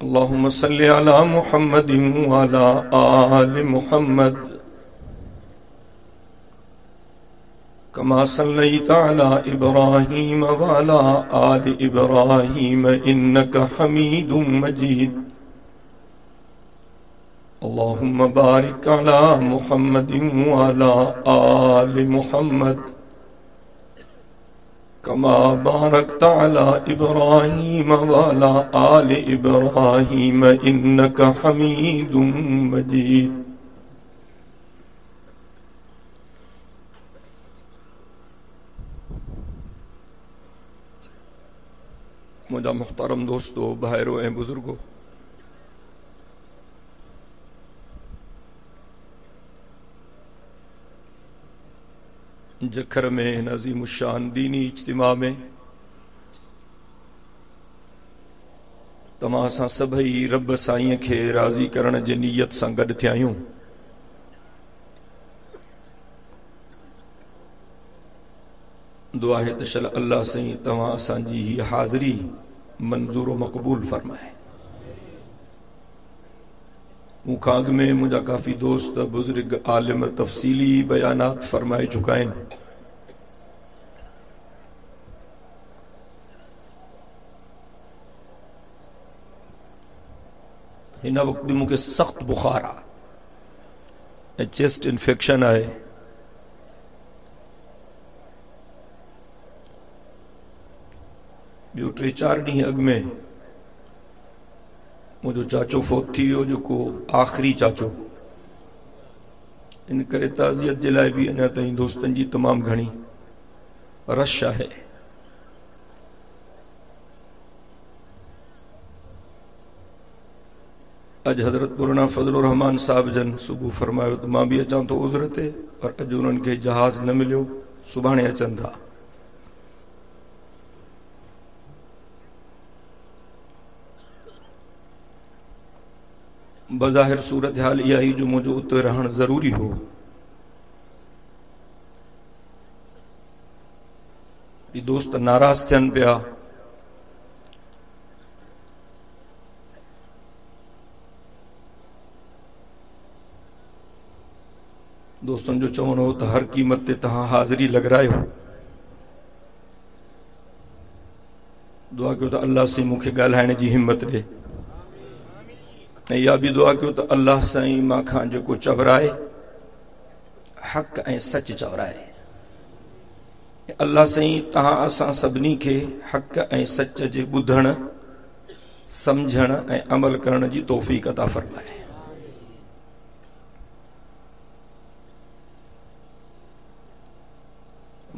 अल्लाहुम्मा सल्लि अला मुहम्मदिन व अला आलि मुहम्मद कमा सल्लैता अला इब्राहीम व अला आलि इब्राहीम इन्नका हमीदुम मजीद। अल्लाहुम्मा बारिक अला मुहम्मदिन व अला आलि मुहम्मद कमा बारकता अला इब्राहीम व अला आलि इब्राहीम इन्नका हमीदुम मजीद। मुझा मुहतरम दोस्तों, भाइरों ए बुजुर्गों, जखर में नज़ीमुशान दीनी इज्तिमा में तमां सां सभई रब साईं खे राज़ी करण जी नीयत सां गॾु थिया आहियूं। दुआ है त शल अल्लाह साईं तव्हां असांजी ही हाज़िरी मंज़ूर व मक़बूल फरमाए। मूंखां अॻु में मुंहिंजा काफ़ी दोस्त बुज़ुर्ग आलिम तफ़सीली बयानात फरमाए चुका आहिनि। हिन वक़्तु मूंखे सख़्त बुखार आहे ऐं चेस्ट इन्फेक्शन आहे। ॿियो 3-4 ॾींहं अॻु में मुझो चाचो फोत थी वियो, जेको आख़िरी चाचो। इन करे ताज़ियत जे लाइ बि अञा ताईं दोस्तनि जी तमामु घणी रश आहे। अॼु हज़रत मौलाना फज़लुर रहमान साहब जन सुबुह फरमायो त मां बि अचां थो उज़र ते, पर अॼु उन्हनि खे जहाज़ न मिलियो, सुभाणे अचनि था। बज़ाहिर सूरत हाल इहा ही जो मुझो उते रहण ज़रूरी हो। दोस्त नाराज़ थियनि पिया। दोस्तनि जो चवणो हो त हर क़ीमत ते तव्हां हाज़िरी लॻरायो। दुआ कयो त अल्लाह से मूंखे ॻाल्हाइण जी हिम्मत ॾे ऐं इहा बि दुआ कयो त अल्लाह साईं मां खां जेको चवराए हक़ ऐं सच चवराए। अल्लाह साईं तव्हां असां सभिनी खे हक़ ऐं सच जे ॿुधण, सम्झण ऐं अमल करण जी तौफ़ीक़ अता फ़रमाए।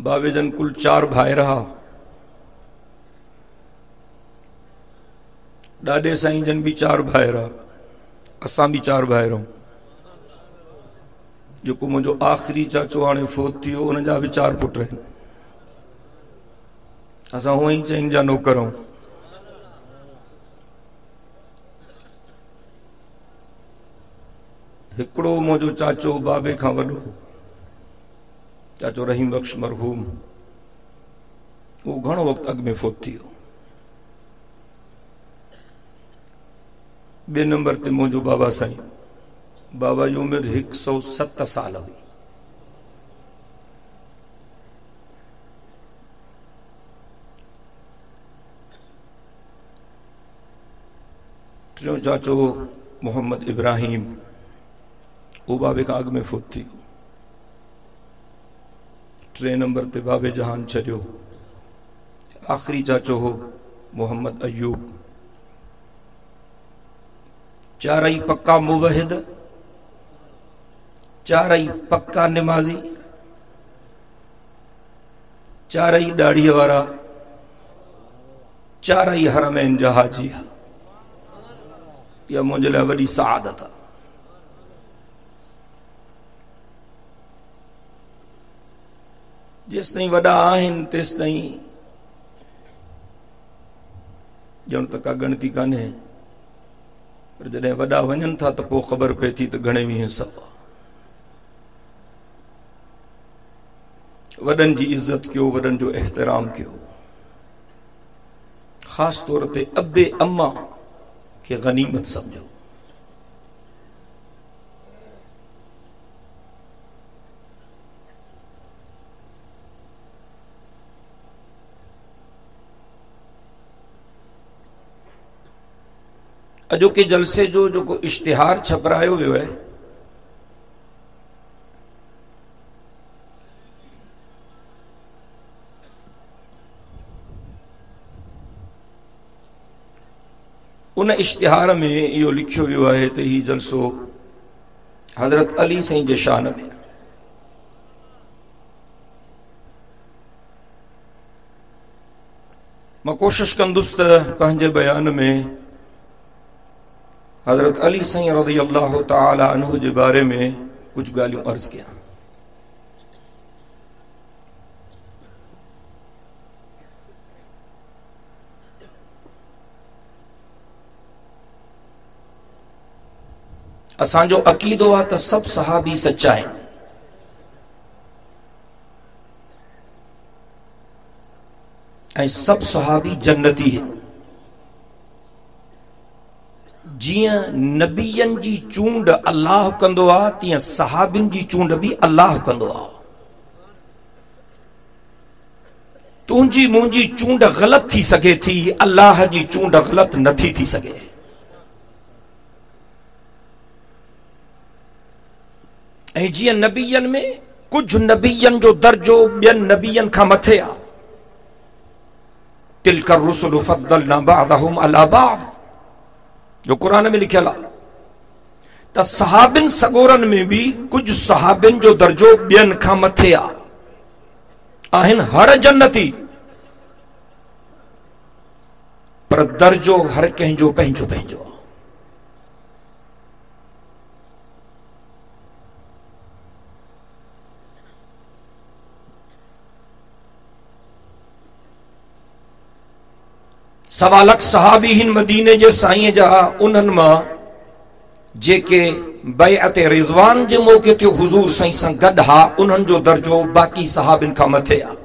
बाबे जन कुल 4 भाइर हा। ॾाॾे साईं जन भी 4 भाइर, असां भी 4 भाइर आहियूं। जेको मुंहिंजो आख़िरी चाचो हाणे फोत थी वियो, उन जा भी 4 पुट आहिनि। असां हूअं ई चइनि जा नौकर आहियूं। हिकिड़ो मुंहिंजो चाचो बाबे खां वॾो, चाचो रहीम बख्श मरहूम, वो घणो वक़्तु अॻु में फोत थी वियो। 2 नंबर ते मुंहिंजो बाबा साईं, बाबा जी उमिरि 107 साल हुई। टियों चाचो मोहम्मद इब्राहिम, वो बाबे खां अॻु में फोत थी वियो। 3 नंबर ते बाबे जहान छॾियो। आख़िरी चाचो हो मोहम्मद अयूब। 4 पक्का मुवहिद, 4 पक्का निमाजी, 4 दाढ़ी वारा, 4 हरमैन जा हाजी। यह मुझे लाइ वॾी सआदत आहे। जेस ताईं वॾा आहिनि तेस ताईं ॼण त का ॻणती कान्हे, पर जॾहिं वॾा वञनि था त पोइ ख़बर पए थी त घणे वीह सवा। वॾनि जी इज़त कयो, वॾनि जो एहतराम कयो। ख़ासि तौर ते अबे अम्मा खे गनीमत समझो। अॼोके जलसे जो जेको इश्तिहार छपरायो वियो है, उन इश्तिहार में इहो लिखियो वियो आहे त ही जलसो हज़रत अली साईं जे शान में। मां कोशिश कंदुसि त पंहिंजे बयान में हज़रत अली साईं रज़ियल्लाहु ताला अन्हु जे बारे में कुछ ॻाल्हियूं अर्ज़ कयां। असांजो अक़ीदो आहे त सभु सहाबी सच्चा आहिनि, ऐं सभु सहाबी जन्नती आहिनि। जियां नबियनि जी चूंड अल्लाह कंदो आहे, तीअं सहाबिन जी चूंड भी अल्लाह कंदो आहे। तुंहिंजी मुंहिंजी चूंड ग़लत थी सके थी, अल्लाह जी चूंड ग़लत नथी थी सके। ऐं जियां नबियनि में कुछ नबियनि जो दर्जो ॿियनि नबियनि खां मथे आहे, तिल्का रुसुलु फद्दलना बअदहुम अला बअद, जो कुरान में लिखियल आहे। त सहाबिन सगोरन में भी कुछ सहाबिन जो दर्जो ॿियनि खां मथे आहे, आहिनि हर जन्नती, पर दर्जो हर कंहिंजो पंहिंजो पंहिंजो। सवा लख सहाबी हिन मदीने जे साईं जा, उन्हनि मां जेके बैअत रिज़वान जे मौके ते हुजूर साईं सां गॾु हा, उन्हनि जो दर्जो बाक़ी सहाबिन खां मथे आहे।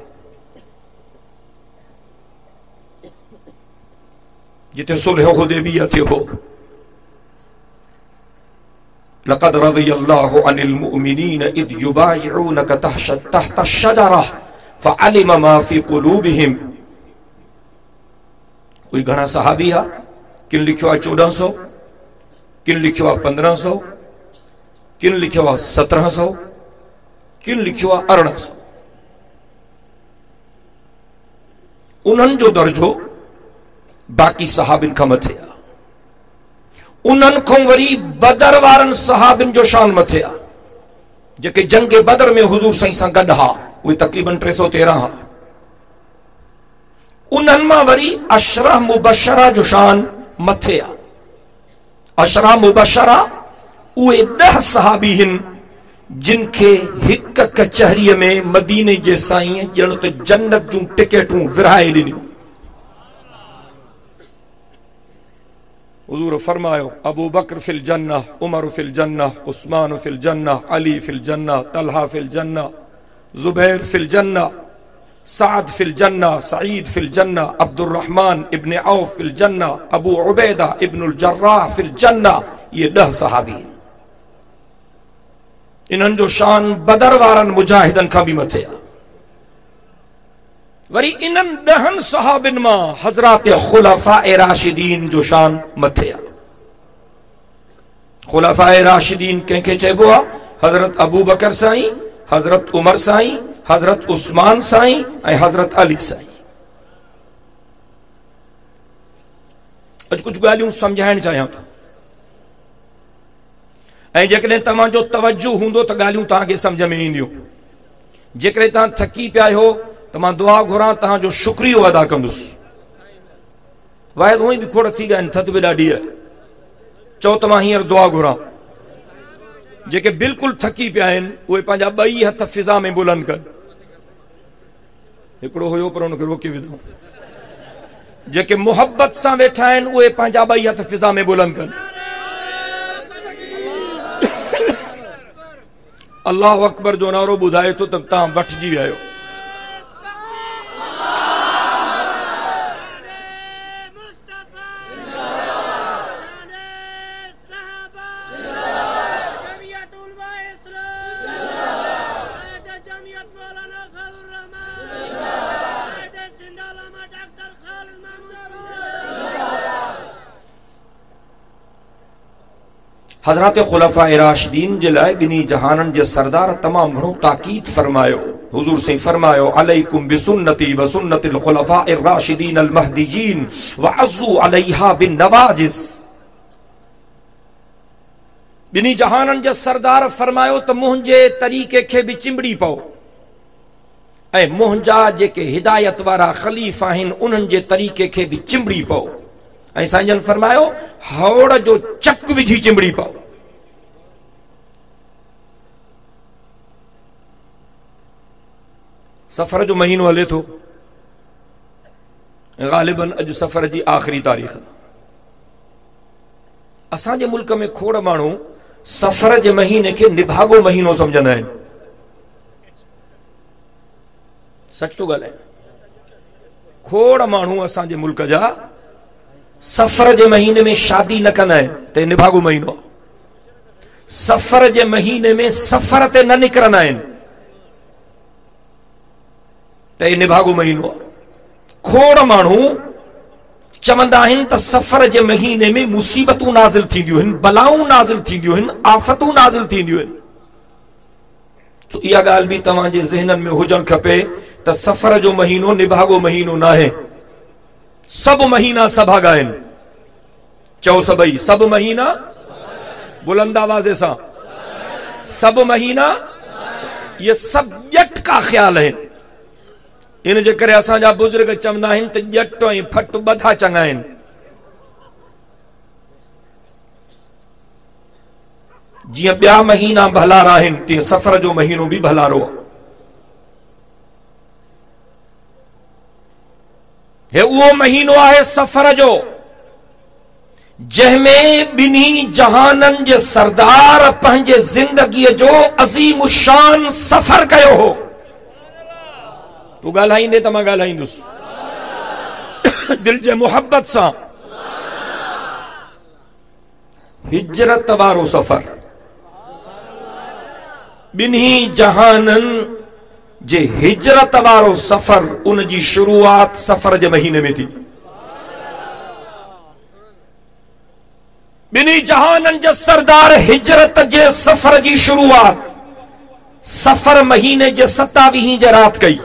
जिते सुलह हुदैबिया थियो हो, लक़द रज़ियल्लाहु अनिल मुअमिनीन इद युबाइऊनक तहत अश-शजरा फअलिम मा फी क़ुलूबिहिम। कोई घणा सहाबी आ, किन लिखियो आहे 1400, किन लिखियो आहे 1500, किन लिखियो आहे 1700, किन लिखियो आहे 1800। उन्हनि जो दर्जो बाक़ी सहाबिन खां मथे आहे। उन्हनि खां वरी बदर वारनि सहाबिन जो शान मथे आहे, जेके जंग बदर में हुजूर साईं सां गॾु हा, उहे तक़रीबन 313 हा। उन्हनि मां वरी अशरा मुबशरा जो शान मथे आहे। अशरा मुबशरा उहे 10 सहाबी हिन जिनखे हिक कचहरीअ में मदीने जे साईं ॼण त जन्नत जूं टिकेटूं विरहाए ॾिनियूं। हुजूर फरमायो, अबू बकर फिल जन्नह, उमर फिल जन्नह, उस्मान फिल जन्नह, अली फिल जन्नह, तलहा फिल जन्नह, जुबैर फिल जन्नह, साद फिल जन्नह, सईद फिल जन्नह, अब्दुर रहमान इब्न औफ फिल जन्नह, अबू उबैदा इब्नुल जर्राह फिल जन्नह। ये 10 सहाबी, इन्हनि जो शान बदर वारनि मुजाहिदनि खां भी मथे आहे। वरी इन्हनि 10 सहाबिन मां हज़रात खुलफाए राशिदीन जो शान मथे आहे। खुलफाए राशिदीन कंहिंखे चइबो आहे? हज़रत अबू बकर साईं, हज़रत उमर साईं, हज़रत उस्मान साईं ऐं हज़रत अली साईं। अॼु कुछ ॻाल्हियूं समझाइण चाहियां थो, ऐं जेकॾहिं तव्हांजो तवज्जो हूंदो त ॻाल्हियूं तव्हांखे सम्झ में ईंदियूं। जेकॾहिं तव्हां थकी पिया आहियो त मां दुआ घुरां, तव्हांजो शुक्रियो अदा कंदुसि। वाइस उहो ई बि खोड़ थी ॻाल्हि, थधि बि ॾाढी आहे, चओ त मां हींअर दुआ घुरां। जेके बिल्कुलु थकी पिया आहिनि उहे पंहिंजा 2 हथ फिज़ा में बुलंद कनि। हिकिड़ो हुयो पर हुनखे रोके विधो। जेके मोहब्बत सां वेठा आहिनि उहे पंहिंजा 2 हथ फिज़ा में बुलंद कनि। अल्लाह अकबर जो नारो ॿुधाए थो त तव्हां वठिजी विया आहियो। हज़रत खुलफाए राशिदीन जे लाइ ॿिन्ही जहाननि जे सरदार तमामु घणो ताकीद फरमायो। हुजूर से फरमायो अलैकुम बिसुन्नती व सुन्नतिल खुलफाए राशिदीन अल महदीयीन व अज़्ज़ू अलैहा बिन नवाजिस। ॿिन्ही जहाननि जे सरदार फरमायो त मुंहिंजे तरीक़े खे बि चिंबड़ी पओ ऐं मुंहिंजा जेके हिदायत वारा ख़लीफ़ आहिनि उन्हनि जे तरीक़े खे बि चिंबड़ी पओ। ऐं साईं जन फरमायो हौड़ जो चक विझी चिंबड़ी पओ। सफ़र जो महीनो हले थो, ग़ालिबन अॼु सफ़र जी आख़िरी तारीख़। असांजे मुल्क में खोड़ माण्हू सफ़र जे महीने खे निभागो महीनो समझंदा आहिनि। सच तो ॻाल्हायां, खोड़ माण्हू असांजे मुल्क जा सफ़र जे महीने में शादी न कंदा आहिनि त निभागो महीनो। सफ़र जे महीने में सफ़र ते न निकिरंदा आहिनि त निभागो महीनो। खोड़ माण्हू चवंदा आहिनि त सफ़र जे महीने में मुसीबतूं नाज़िल थींदियूं आहिनि, बलाऊं नाज़िल थींदियूं आहिनि, आफ़तूं नाज़िल थींदियूं आहिनि। तो इहा ॻाल्हि बि तव्हांजे ज़हननि में हुजणु खपे त सफ़र जो महीनो निभागो महीनो न आहे। सभु महीना सभागा आहिनि। चओ सभई, सभु महीना बुलंद आवाज़े सां, सभु महीना ये सभु ॼट का ख़्याल आहिनि। इन जे करे असांजा बुज़ुर्ग चवंदा आहिनि त ॼट ऐं फट ॿधा चङा आहिनि। जीअं ॿिया महीना भलारा आहिनि तीअं सफ़र जो महीनो बि भलारो आहे। हे उहो महीनो आहे सफ़र जो जंहिंमें ॿिन्ही जहाननि जे सरदार पंहिंजे ज़िंदगीअ जो अज़ीम शान सफ़र कयो हो। तू ॻाल्हाईंदे त मां ॻाल्हाईंदुसि दिल जे मुहब्बत सां। हिजरत वारो सफ़र, ॿिन्ही जहाननि जे हिजरत वारो सफ़र, उन जी शुरूआत सफ़र जे महीने में थी। ॿिन्ही जहाननि जे सरदार हिजरत जे सफ़र जी शुरूआत सफ़र महीने जे 27 जे रात कई।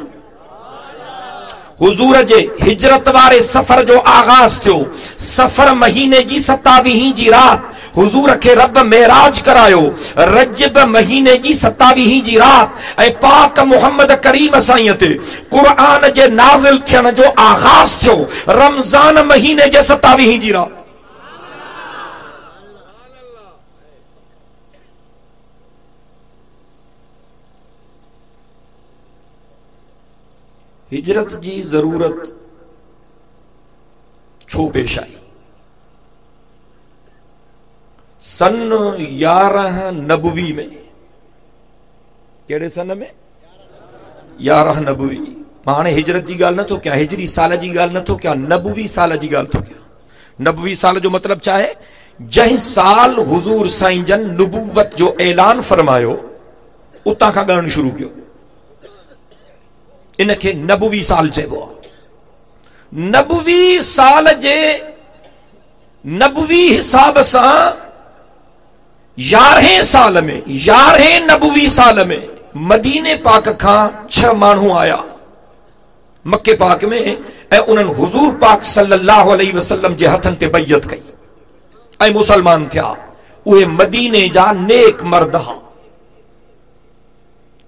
हुजूर जे हिजरत वारे सफ़र जो आगाज़ थियो सफ़र महीने जी 27 जी रात। हुजूर के रब मेराज करायो रजब महीने जी 27 जी रात ऐं पाक मुहम्मद करीम साईं ते कुरान जे नाज़िल थियण जो आगाज़ थियो रमज़ान महीने जे 27 जी रात। हिजरत जी जरूरत छो पेश आई? सन 11 नबवी में, केड़े सन में? 11 नबवी। हाणे हिजरत जी ॻाल्हि नथो कयां, हिजरी साल जी ॻाल्हि नथो कयां, नबवी साल जी ॻाल्हि थो कयां। नबवी साल जो मतलब छा आहे? जंहिं साल हुजूर साईं जन नुबुवत जो ऐलान फरमायो उतां खां ॻणणु शुरू कयो। इनखे नबवी साल चइबो आहे। नबवी साल जे नबवी हिसाब सां 11 साल में, 11 नबवी साल में मदीने पाक खां 6 माण्हू आया मक्के पाक में ऐं उन्हनि हुजूर पाक सल्लल्लाहु अलैहि वसल्लम जे हथनि ते बैयत कई ऐं मुसलमान थिया। उहे मदीने जा नेक मर्द हा।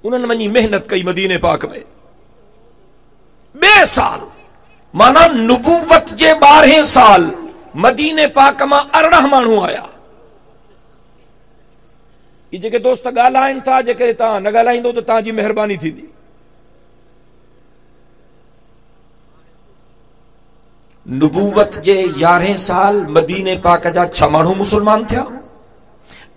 उन्हनि वञी मेहनत कई मदीने पाक में। बे साल माना नुबुवत जे 12 साल मदीने पाक मां 18 माण्हू आया। ये जेके दोस्त ॻाल्हाइनि था, जेके तव्हां न ॻाल्हाईंदो त तव्हांजी महिरबानी थींदी। नुबुवत जे 11 साल मदीने पाक जा 6 माण्हू मुसलमान थिया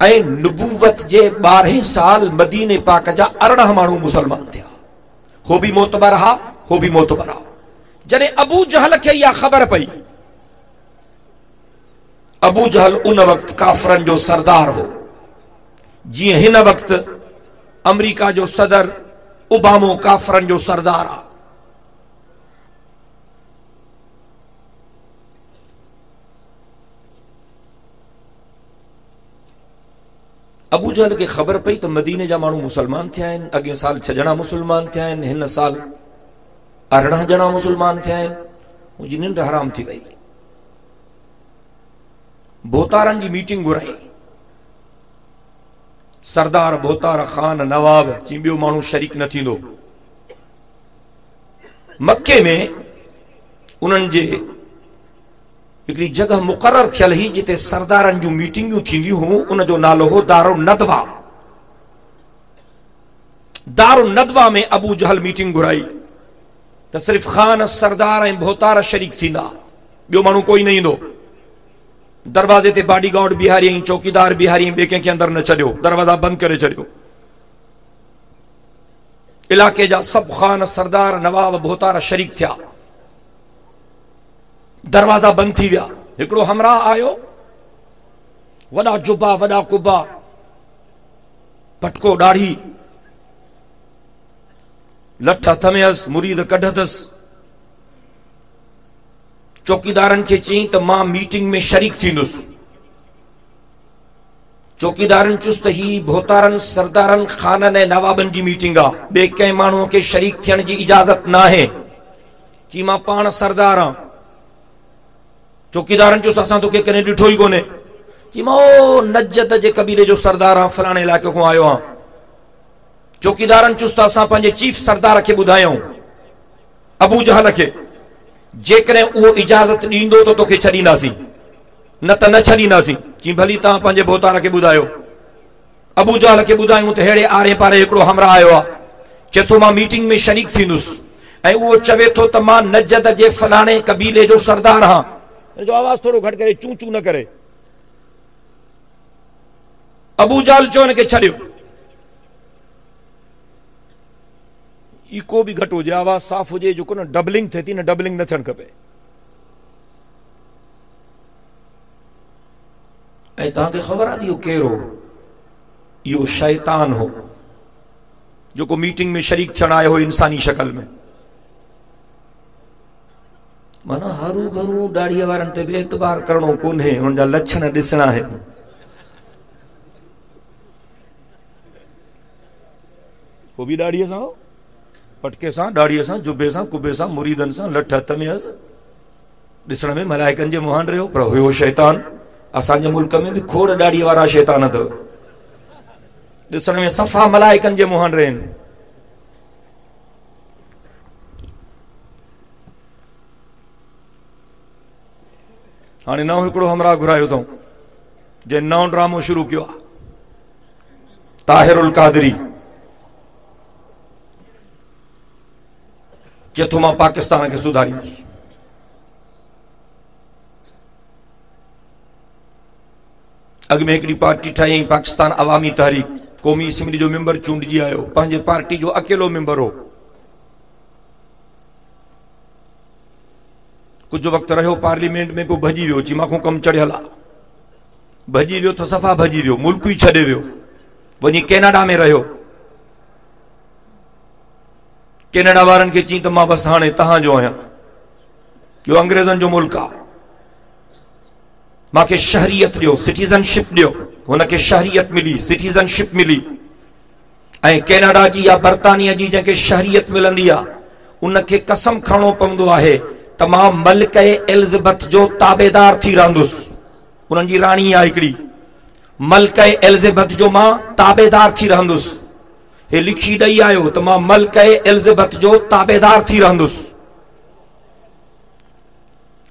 ऐं नुबुवत जे 12 साल मदीने पाक जा 18 माण्हू मुसलमान थिया। हो भी मोतबर हा, हो भी मोतबर हा। जॾहिं अबू जहल खे इहा ख़बर पई, अबू जहल उन वक्त काफरन जो सरदार हो जीअं हिन वक्त अमेरिका जो सदर ओबामो काफरन जो सरदार आ। अबू जहल के ख़बर पई तो मदीने जा माण्हू मुसलमान थिया आहिनि। अॻे साल 6 ॼणा मुसलमान थिया आहिनि, हिन साल 18 ॼणा मुसलमान थिया आहिनि। मुंहिंजी निंड हराम थी वई। बोतारनि जी मीटिंग घुराई। सरदार बोतार खान नवाब चई ॿियो माण्हू शरीक न थींदो। मक्के में उन्हनि जे हिकिड़ी जगह मुक़रर थियल हुई जिते सरदारनि जूं मीटिंगूं थींदियूं हुयूं। उनजो नालो हो दारुन नदवा। दारुन नदवा में अबू जहल मीटिंग घुराई त सिर्फ़ खान सरदार ऐं भोतार शरीक थींदा, ॿियो माण्हू कोई न ईंदो। दरवाजे ते बॉडीगार्ड बिहारी ऐं चौकीदार बिहारी ॿिए कंहिंखे अंदर न छॾियो, दरवाजा बंदि करे छॾियो। इलाके जा सभु खान सरदार नवाब भोतार शरीक थिया। दरवाजा बंदि थी विया। हिकिड़ो हमराह आयो, वॾा जुबा वॾा कुबा, पटको ॾाढ़ी, लठ हथ में हुअसि, मुरीद कढ अथसि। चौकीदारनि खे चई त मां मीटिंग में शरीक थींदुसि। चौकीदारनि चुस्त ही भोतारनि सरदारनि खाननि ऐं नवाबनि जी मीटिंग आहे, ॿिए कंहिं माण्हूअ खे शरीक थियण जी इजाज़त न आहे। कि मां पाण सरदार आहियां। चौकीदारनि चुस्त असां तोखे कॾहिं ॾिठो ई कोन्हे। कि मां नजद जे कबीले जो सरदार आहियां, फलाणे इलाइक़े खां आयो आहियां। चौकीदारनि चुस्त असां पंहिंजे चीफ सरदार खे ॿुधायूं, अबू जहल खे, जेकॾहिं उहो इजाज़त ॾींदो त तोखे छॾींदासीं, न त न छॾींदासीं। कि भली तव्हां पंहिंजे भोतार खे ॿुधायो। अबू जहल खे ॿुधायूं त हेड़े आरे पारे हिकिड़ो हमराह आयो आहे, चए थो मां मीटिंग में शरीक थींदुसि ऐं उहो चवे थो त मां नजद जे फलाणे कबीले जो सरदार आहियां। जो आवाज़ थोड़ो घटि करे, चूं चूं न करे। अबू जहल चयो हिन खे छॾियो। इको बि घटि हुजे, आवाज़ साफ़ हुजे, जेको न डबलिंग थिए थी न, डबलिंग न थियणु खपे। ऐं तव्हांखे ख़बर आहे इहो केरु हो? इहो शैतान हो, जेको मीटिंग में शरीक थियण आयो हो इंसानी शक्ल में। माना हरू भरू दाढ़ीअ वारनि ते बि एतबार करणो कोन्हे, हुन जा लक्षण ॾिसणा आहिनि। पोइ बि दाढ़ीअ सां, पटके सां, दाढ़ीअ सां, जुबे सां, कुबे सां, मुरीदनि सां, लठ हथ में हुअसि। ॾिसण में मलाइकनि जे मुहान रहियो, पर हुयो शैतान। असांजे मुल्क में बि खोड़ दाढ़ीअ वारा शैतान अथव, ॾिसण में सफ़ा मलाइकनि जे मुहान रहनि। हाणे नओं हिकिड़ो हमराह घुरायो अथऊं, जे नओं ड्रामो शुरू कयो आहे, ताहिरुल कादरी। चए थो मां पाकिस्तान खे सुधारींदुसि। अॻु में हिकिड़ी पार्टी ठाही, पाकिस्तान अवामी तहरीक, क़ौमी असेंबली जो मेंबर चूंडिजी आयो, पंहिंजे पार्टी जो अकेलो मेंबर हो। कुछ वक़्तु रहियो पार्लियामेंट में, पोइ भॼी वियो, जी मां कमु चढ़ियल आहे। भॼी वियो त सफ़ा भॼी वियो, मुल्क ई छॾे वियो, वञी कैनेडा में रहियो। कैनेडा वारनि खे चई त मां बसि हाणे तव्हांजो आहियां, जो अंग्रेज़नि जो मुल्क आहे, मूंखे शहरियत ॾियो, सिटीज़नशिप ॾियो। हुनखे शहरियत मिली, सिटीज़नशिप मिली। ऐं कैनेडा जी या बर्तानिया जी जंहिंखे शहरियत मिलंदी आहे, उनखे कसम खणणो पवंदो आहे त मां मलिक एलिज़ाबेथ जो ताबेदार थी रहंदुसि। उन्हनि जी राणी आहे हिकिड़ी, मलिक एलिज़ाबेथ जो मां ताबेदार थी रहंदुसि। हे लिखी ॾेई आयो त मां मलिक एलिज़ाबेथ जो ताबेदार थी रहंदुसि।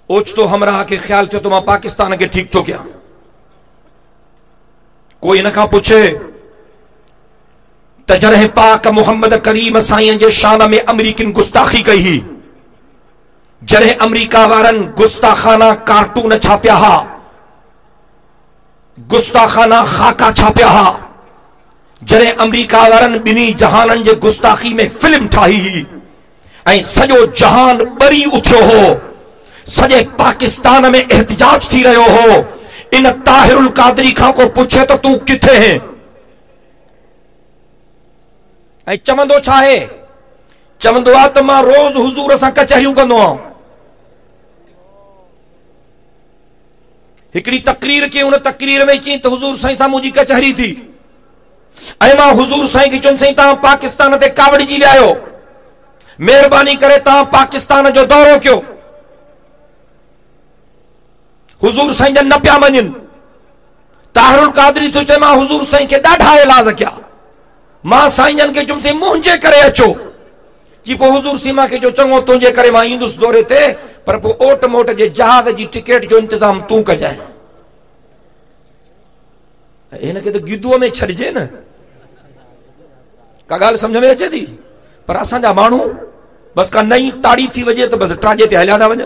ओचितो हमराह खे ख्याल थियो त मां पाकिस्तान खे ठीक थो कयां। कोई हिन खां पुछे त जॾहिं पाक मोहम्मद करीम साईं जे शान में अमरीकिन गुस्ताखी कई हुई, जॾहिं अमरीका वारनि गुस्ताखाना कार्टून छापिया हा, गुस्ताखाना खाका छापिया हा, जॾहिं अमरीका वारनि ॿिन्ही जहाननि जे गुस्ताखी में फिल्म ठाही हुई ऐं सॼो जहान ॿरी उथियो हो, सॼे पाकिस्तान में एहतिजाज थी रहियो हो, इन ताहिरुल कादरी खां को पुछे त तूं किथे है? ऐं चवंदो छा आहे? चवंदो आहे त मां रोज़ हुज़ूर सां कचहरियूं कंदो आहियां। हिकिड़ी तकरीर कई, उन तकरीर में चई त हुज़ूर साईं सां मुंहिंजी कचहरी थी। ऐं मां हुजूर साईं खे चयुमि साईं तव्हां पाकिस्तान ते कावड़जी विया आहियो, महिरबानी करे तव्हां पाकिस्तान जो दौरो कयो। हुजूर साईं जन न पिया मञनि। ताहिरुल कादरी तो चए मां हुजूर साईं खे ॾाढा इलाज कया, मां साईं जन खे चयुमि साईं मुंहिंजे करे अचो। जी पोइ हुजूर साईं मूंखे जो चङो तुंहिंजे करे मां ईंदुसि दौरे ते, पर पोइ ओट मोट जे जहाज जी टिकट जो इंतजाम तूं कजांइ। हिनखे त गिदुअ में छॾिजे न, का ॻाल्हि सम्झ में अचे थी? पर असांजा माण्हू बसि का नई ताड़ी थी वञे त बसि ट्राजे ते हलिया था वञनि।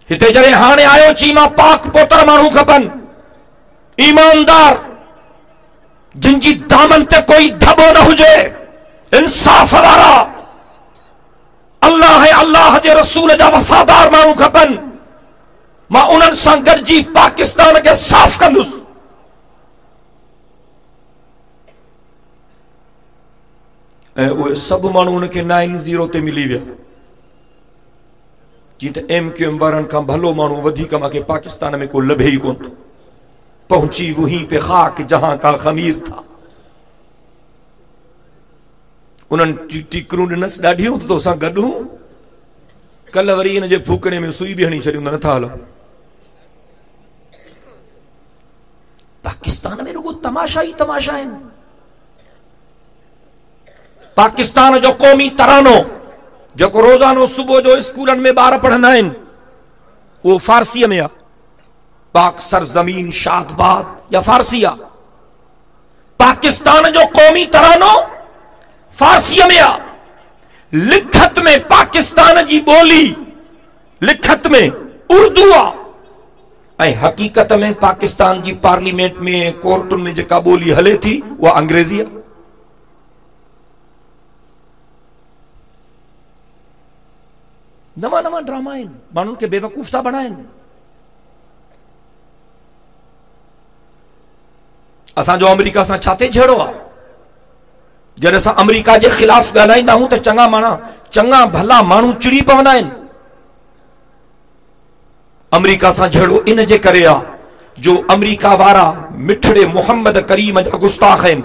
हिते जॾहिं हाणे आयो चई मां पाक पोतर माण्हू खपनि, ईमानदार, जिन जी दामन ते कोई धबो न हुजे, इंसाफ वारा, अल्लाह अल्लाह जे रसूल जा वफादार माण्हू खपनि। मां उन्हनि सां गॾिजी पाकिस्तान खे साफ़ कंदुसि। ऐं उहे सभु माण्हू उनखे 9-0 ते मिली विया। जी त MQM वारनि खां भलो माण्हू वधीक मूंखे पाकिस्तान में को लभे ई कोन थो। पहुंची वहीं पे खाक जहां का खमीर था। उन्हनि टिकरूं ॾिनसि ॾाढियूं तो सां गॾु। कल वरी हिन जे फूकणे में सुई बि हणी छॾियूं, नथा हलूं। पाकिस्तान में रुगो तमाशा ई तमाशा आहिनि। पाकिस्तान जो क़ौमी तरानो जेको रोज़ानो सुबुह जो स्कूलनि में ॿार पढ़ंदा आहिनि, उहो फारसीअ में आहे। पाक सरजमीन शादबाद या फारसी आहे। पाकिस्तान जो क़ौमी तरानो फारसीअ में आहे। लिखत में पाकिस्तान जी ॿोली लिखत में उर्दू आहे। ऐं हकीकत में पाकिस्तान जी पार्लियामेंट में कोर्टुनि में जेका ॿोली हले थी उहा अंग्रेज़ी आहे। नवा नवा ड्रामा आहिनि, माण्हुनि खे बेवकूफ़ था बणाइनि। असांजो अमेरिका सां छा ते झेड़ो आहे? जॾहिं असां अमेरिका जे ख़िलाफ़ ॻाल्हाईंदा आहियूं त चङा भला माण्हू चिड़ी पवंदा आहिनि। अमेरिका सां झेड़ो इन जे करे आहे जो अमेरिका वारा मिठड़े मोहम्मद करीम जा गुस्ताख आहिनि।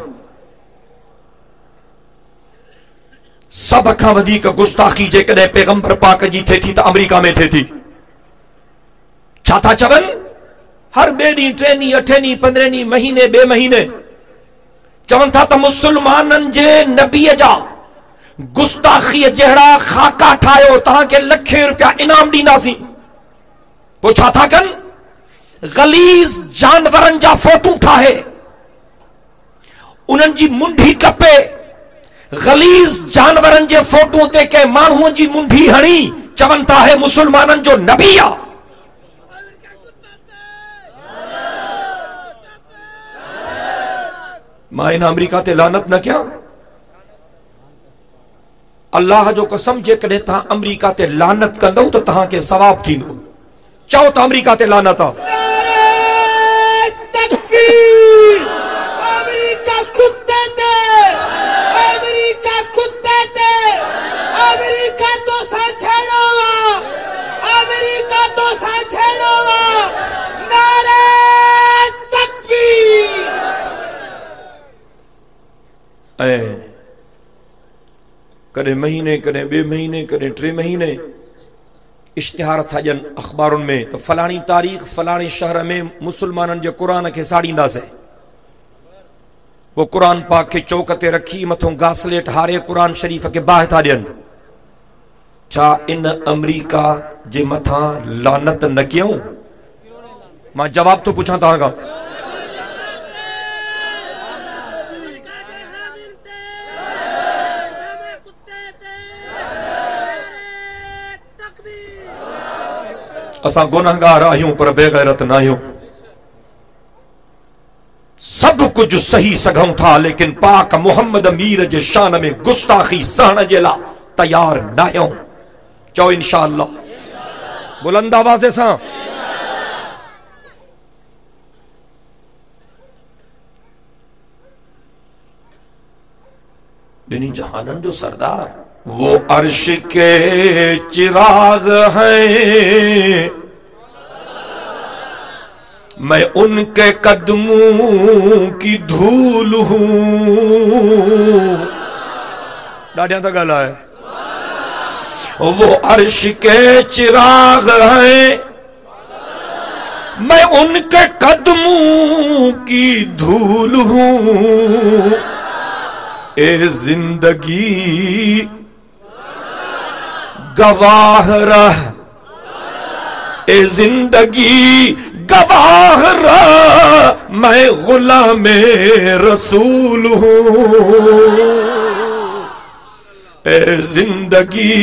सब खां वधीक गुस्ताखी जेकॾहिं पैगंबर पाक जी थिए थी त अमेरिका में थिए थी। छा था चवनि? हर ॿिए ॾींहुं, 3 ॾींहुं, 8 ॾींहुं, 15 ॾींहुं, महीने ॿिए महीने चवनि था त मुसलमाननि जे नबीअ जा गुस्ताखीअ जहिड़ा खाका ठाहियो, तव्हांखे लखे रुपया इनाम ॾींदासीं। पोइ छा था कनि? गलीज़ जानवरनि जा फोटू ठाहे, उन्हनि जी मुंडी कपे, गलीज़ जानवरनि जे फोटू ते कंहिं माण्हूअ जी मुंडी हणी चवनि था है मुसलमाननि जो नबी आहे। मां इन अमेरिका ते लानत न कयां? अल्लाह जो कसम, जेकॾहिं तव्हां अमेरिका ते लानत कंदव त तव्हांखे सवाब थींदो। चओ त अमेरिका ते लानत आहे। कॾहिं महीने, कॾहिं ॿिए महीने, कॾहिं 3 महीने इश्तिहार था ॾियनि अख़बारुनि में त फलाणी तारीख़ फलाणे शहर में मुसलमाननि जे क़ुरान खे साड़ींदासीं। वो क़ुरान पाक खे चौक ते रखी मथों घासलेट हारे क़ुरान शरीफ़ खे बाहि था ॾियनि। छा इन अमेरिका जे मथां लानत न कयूं? मां जवाब थो पुछां तव्हां खां। असां गुनहगार आहियूं पर बेगैरत न आहियूं। सब कुछ सही सघूं था, लेकिन पाक मोहम्मद मीर जे शान में गुस्ताखी सहण जे लाइ तैयार न आहियूं। चओ इंशाअल्लाह बुलंद आवाज़ सां। बिनी जहानन जो सरदार, वो अर्श के चिराग हैं, मैं उनके कदमों की धूल हूं। डाढ़िया तो गल है। वो अर्श के चिराग हैं, मैं उनके कदमों की धूल हूं। ए जिंदगी गवाह रह, ए जिंदगी गवाह रह, मैं गुलामे रसूल हूं। ए जिंदगी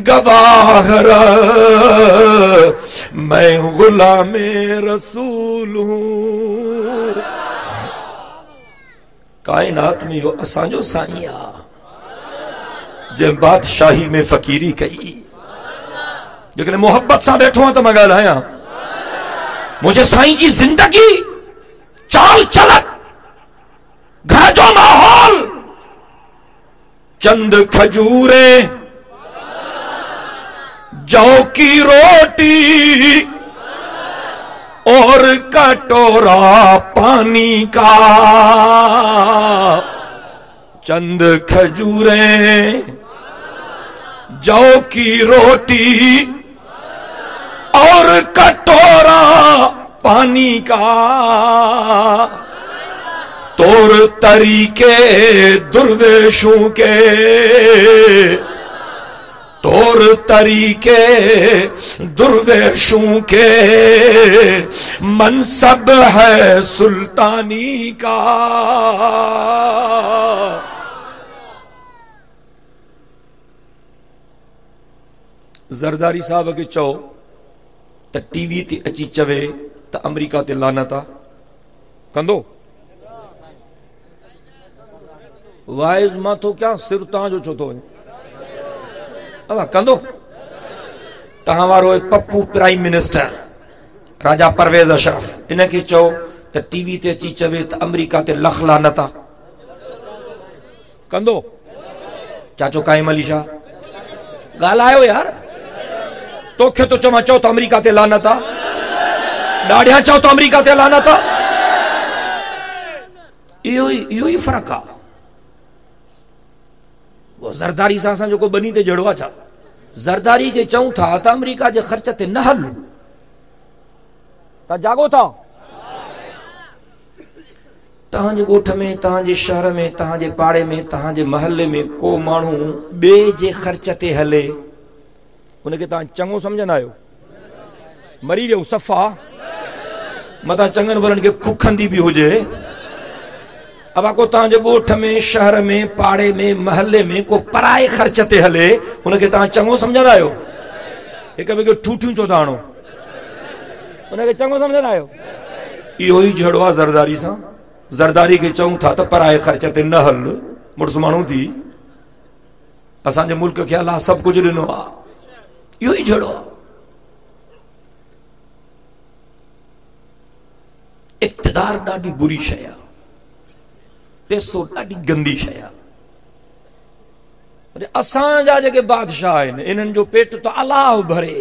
गवाह रह, मैं गुलामे रसूल हूं। कायनात में यो असांजो साईं आ, जंहिं बादशाही में फ़कीरी कई। जेकॾहिं मोहब्बत सां वेठो आहियां त मां ॻाल्हायां। मुंहिंजे साईं जी ज़िंदगी, चाल चलत, घर जो माहौल, चंद खजूरे, जौ की रोटी और कटोरा पानी का। चंद खजूरें, जौ की रोटी और कटोरा पानी का। तौर तरीके दुर्वेशों के, तौर तरीके दुर्वेशों के, मनसब है सुल्तानी का। जरदारी साहब के चओ त टीवी ते अची चवे त अमेरिका ते लानत आ, कंदो? वाइज मां तो क्या सिर तव्हांजो छो थो वञे? अवा कंदो? तव्हां वारो पप्पू प्राइम मिनिस्टर राजा परवेज अशरफ इनके चओ त टीवी ते अची चवे त अमेरिका ते लख लानत आ, कंदो? चाचो काइम अली शाह ॻाल्हायो यार। तोखे तो चवां चओ त अमेरिका ते लानत आ, ॾाढिया चओ त अमेरिका ते लानत आ। इहो ई फर्क आ। वो ज़रदारी सां असां जेको बनी ते जड़ो आहे छा? ज़रदारी खे चऊं था त अमेरिका जे ख़र्च ते न हल, तव्हां जागो था? तव्हांजे ॻोठ में, तव्हांजे शहर में, तव्हांजे पाड़े में, तव्हांजे महल्ले में को माण्हू ॿिए जे ख़र्च ते हले, उनखे तव्हां चङो सम्झंदा आहियो? मरी वियो सफ़ा, मथां चङनि भलनि खे खुखंदी बि हुजे। अब को तव्हांजे ॻोठ में, शहर में, पाड़े में, महल्ले में को पराए ख़र्च ते हले, उनखे तव्हां चङो सम्झंदा आहियो? हिक ॿिए खे ठूठियूं छो था हणो? उनखे चङो सम्झंदा आहियो? इहो ई जहिड़ो आहे ज़रदारी सां। ज़रदारी खे चऊं था त पराए ख़र्च ते न हल, मुड़ुस माण्हू थी, असांजे मुल्क खे अलाह सभु कुझु ॾिनो आहे। इहो ई जहिड़ो आहे। इक़्तिदार ॾाढी बुरी शइ आहे, पैसो ॾाढी गंदी शइ आहे। असांजा जेके बादशाह आहिनि, इन्हनि जो पेट तो अलाह भरे।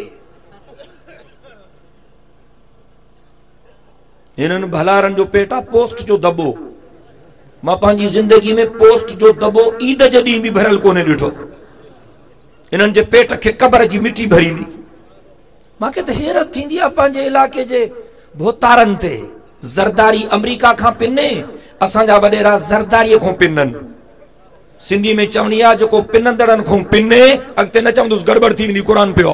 इन्हनि भलारनि जो पेट आहे पोस्ट जो दॿो। मां पंहिंजी ज़िंदगी में पोस्ट जो दॿो ईद जे ॾींहुं बि भरियल कोन्हे ॾिठो। इन्हनि जे पेट खे क़बर जी मिटी भरींदी। मूंखे त हैरत थींदी आहे पंहिंजे इलाइक़े जे भोतारनि ते। ज़रदारी अमेरिका खां पिने, असांजा वॾेरा ज़रदारीअ खां पिननि। सिंधी में चवणी आहे जेको पिनंदड़नि खां पिने, अॻिते न चवंदुसि गड़बड़ थी वेंदी, क़ुर पियो।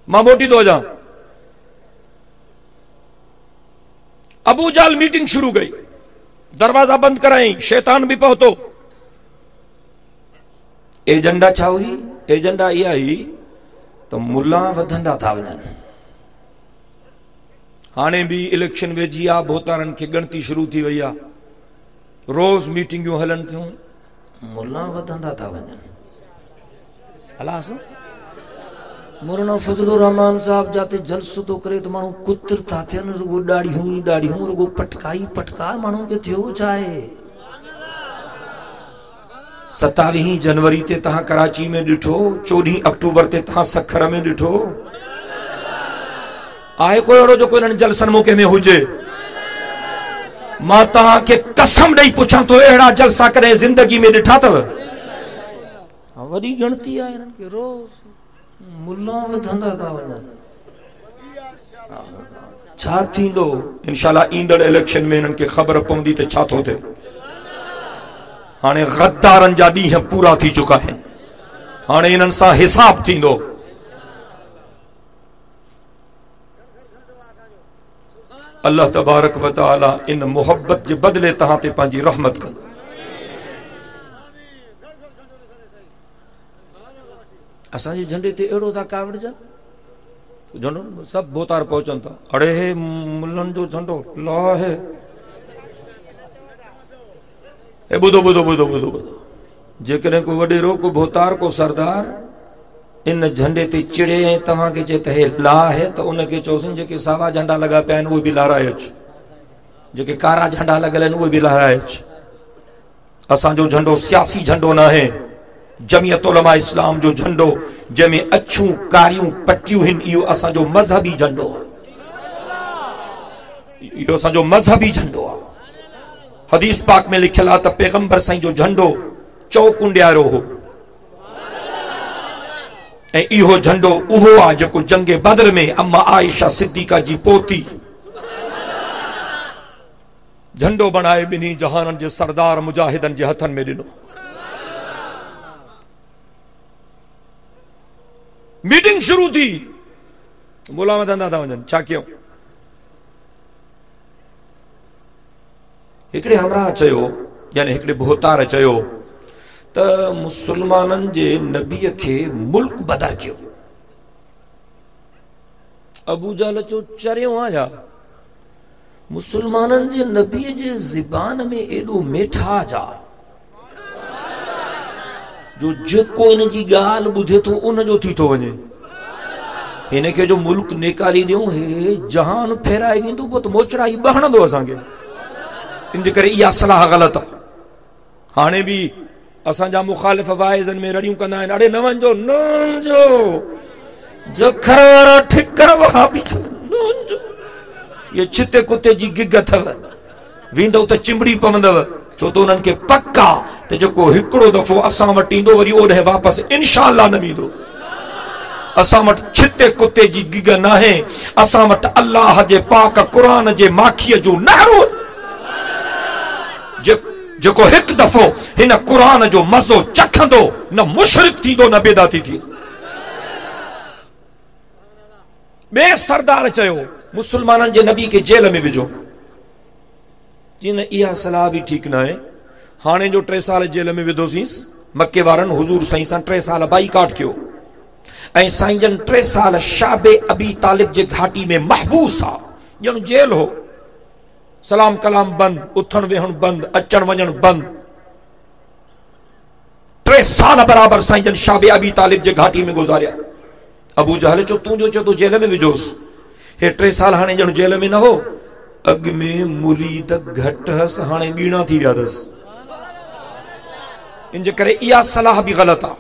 मां मोटी थो वञा। अबू जाल मीटिंग शुरू कई, दरवाजा बंद कराई, शैतान भी पहुतो। एजेंडा छा हुई? एजेंडा इहा ही त मुल्ला वधंदा था वञनि। हाणे भी इलेक्शन वेझी आहे, भोतारनि खे ॻणती शुरू थी वई आहे, रोज़ मीटिंगूं हलनि थियूं, मुल्ला वधंदा था वञनि। हलास मौलाना फजलुर रहमान साहब जाते जलसो तो करे तो माण्हू कुतर था थियनि, रुगो ॾाढ़ियूं ई ॾाढ़ियूं, रुगो पटका ई पटका। माण्हू खे थियो छा आहे? 27 जनवरी ते तहां कराची में ॾिठो, 14 अक्टूबर ते तहां सखर में ॾिठो। आहे कोई अहिड़ो जो कोई इन्हनि जलसन मौके में हुजे? मां तहां खे कसम ॾेई पुछां थो, अहिड़ा जलसा कॾहिं ज़िंदगी में ॾिठा अथव? वॾी गिणती आहे इन्हनि खे, रोज़ मुल्ला वधंदा था वञनि। छा थींदो? इंशाअल्लाह ईंदड़ इलेक्शन में इन्हनि खे ख़बर पवंदी त छा थो थिए। हाणे गद्दारनि जा ॾींहं पूरा थी चुका आहिनि, हाणे इन्हनि सां हिसाब थींदो। अल्लाह तबारक व तआला इन मोहब्बत जे बदले तहां ते पंहिंजी रहमत कंदो। असांजे झंडे ते अहिड़ो था कावड़जनि, झंडो सभु बोतार पहुचनि था। अड़े हे मुल्लनि जो झंडो लाहे। ॿुधो ॿुधो ॿुधो ॿुधो ॿुधो, जेकॾहिं को वॾेरो, को भोतार, को सरदार इन झंडे ते चिड़े ऐं तव्हांखे चए त हे लाहे, त उनखे चयोसीं जेके सावा झंडा लॻा पिया आहिनि उहे बि लहराए अच, जेके कारा झंडा लॻल आहिनि उहे बि लहराए अच। असांजो झंडो सियासी झंडो न आहे, जमियत उलमा इस्लाम जो झंडो जंहिंमें अछूं कारियूं पटियूं आहिनि, इहो असांजो मज़हबी झंडो आहे। इहो असांजो मज़हबी झंडो आहे। हदीस पाक में लिखियल आहे त पैगंबर साईं जो झंडो चौकुंडियारो हो, ऐं इहो झंडो उहो आहे जेको जंग बदर में अम्मा आयशा सिद्दीका जी पोती झंडो बनाए ॿिन्ही जहाननि जे सरदार मुजाहिदनि जे हथनि में ॾिनो। मीटिंग शुरू थी, मुला वधंदा था वञनि, छा कयूं? हिकिड़े हमरा चयो, यानी हिकिड़े भोतार चयो त मुसलमाननि जे नबीअ खे मुल्क बदर कयो। अबू जहल चयो चरियो आया, मुसलमाननि जे नबीअ जे ज़बान में एॾो मेठा जा जो जेको इन जी ॻाल्हि ॿुधे थो उन जो थी थो वञे। हिन खे जो मुल्क नेकाली ॾियूं, हे जहान फेराए वेंदो, पोइ त मोचड़ा ई बहणंदो असांखे। इन जे करे इहा सलाह ग़लति आहे। हाणे बि असांजा मुखालिफ़ वाइज़नि में रड़ियूं कंदा आहिनि, अड़े न वञो न वञो, जखर वारा ठिकर वहाबी न वञो। ये छिते कुते जी गिग अथव, वेंदव त चिंबड़ी पवंदव, छो त उन्हनि खे पक आहे त जेको हिकिड़ो दफ़ो असां वटि ईंदो वरी ओॾे वापसि इंशाअल्लाह न वेंदो। असां वटि छिते कुते जी गिग न आहे, असां वटि अल्लाह जे पाक क़ुरान जे माखीअ जो नहरो, जेको हिकु दफ़ो हिन क़ुरान जो मज़ो चखंदो न मुशरिक थींदो न बेदाती थींदो। ॿिए सरदार चयो मुसलमाननि जे नबी खे जेल में विझो। जी न, इहा सलाह बि ठीकु न आहे। हाणे जो 3 साल जेल में विधोसींसि, मके वारनि हुज़ूर साईं सां 3 साल बाइकाट कयो, ऐं साईं जन 3 साल शाबे अबी तालिब जे घाटी में महबूस आहे, ॼण जेल हो। सलाम कलाम बंद, उथण वेहण बंद, अचण वञण बंद। 3 साल बराबर साईं जन शाबे अबी तालिब जे घाटी में गुज़ारिया। अबू जहल चयो तूं जो चयो तूं जेल में विझोसि, हे 3 साल हाणे ॼण जेल में न हो, अॻ में मुरीद घटि हस, हाणे ॿीणा थी विया अथसि। इन जे करे इहा सलाह बि ग़लति आहे।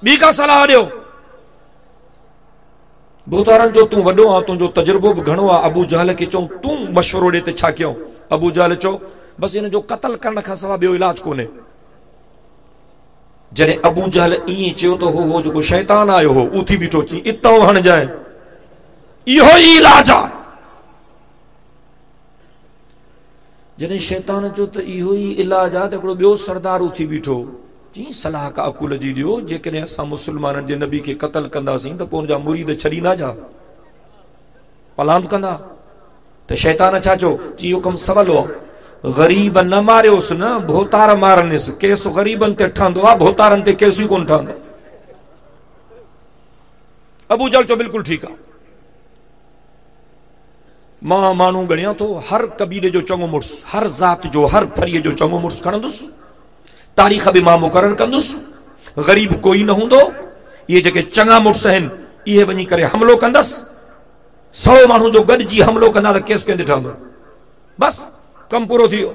ॿी का सलाह ॾियो? भूतारनि जो तूं वॾो आहे, तुंहिंजो तजुर्बो बि घणो आहे। अबू जहल खे चऊं तूं मशवरो ॾे त छा कयूं? अबू जहल चयो बसि हिन जो क़त्ल करण खां सवाइ ॿियो इलाज कोन्हे। जॾहिं अबू जहल ईअं चयो त हो जेको शैतान आयो हो उथी बीठो, चई इतो हणजाए, इहो ई इलाज आहे। जॾहिं शैतान चयो त इहो ई इलाज आहे, त हिकिड़ो ॿियो सरदार उथी बीठो, चई सलाह का अकुल जी ॾियो, जेकॾहिं असां मुसलमाननि जे नबी खे क़त्ल कंदासीं त पोइ हुनजा मुरीद छॾींदा छा, पलांद कंदा? त शैतान छा चयो? चई इहो कमु सवलो आहे, ग़रीब न मारियोसि न, भोतार मारनिसि। केस ग़रीबनि ते ठहंदो आहे, भोतारनि ते केस ई कोन ठहंदो। अबू जहल चयो बिल्कुलु ठीकु आहे, मां माण्हू ॻणियां थो, हर कबीले जो चङो मुड़ुसु, हर ज़ात जो, हर फरीअ जो चङो मुड़ुसु खणंदुसि, तारीख़ बि मां मुक़ररु कंदुसि, ग़रीब कोई न हूंदो, इहे जेके चङा मुड़ुस आहिनि इहे वञी करे हमिलो कंदसि, 100 माण्हू जो गॾिजी हमिलो कंदा त केस कंहिंते ठहंदो? बसि कमु पूरो थी वियो।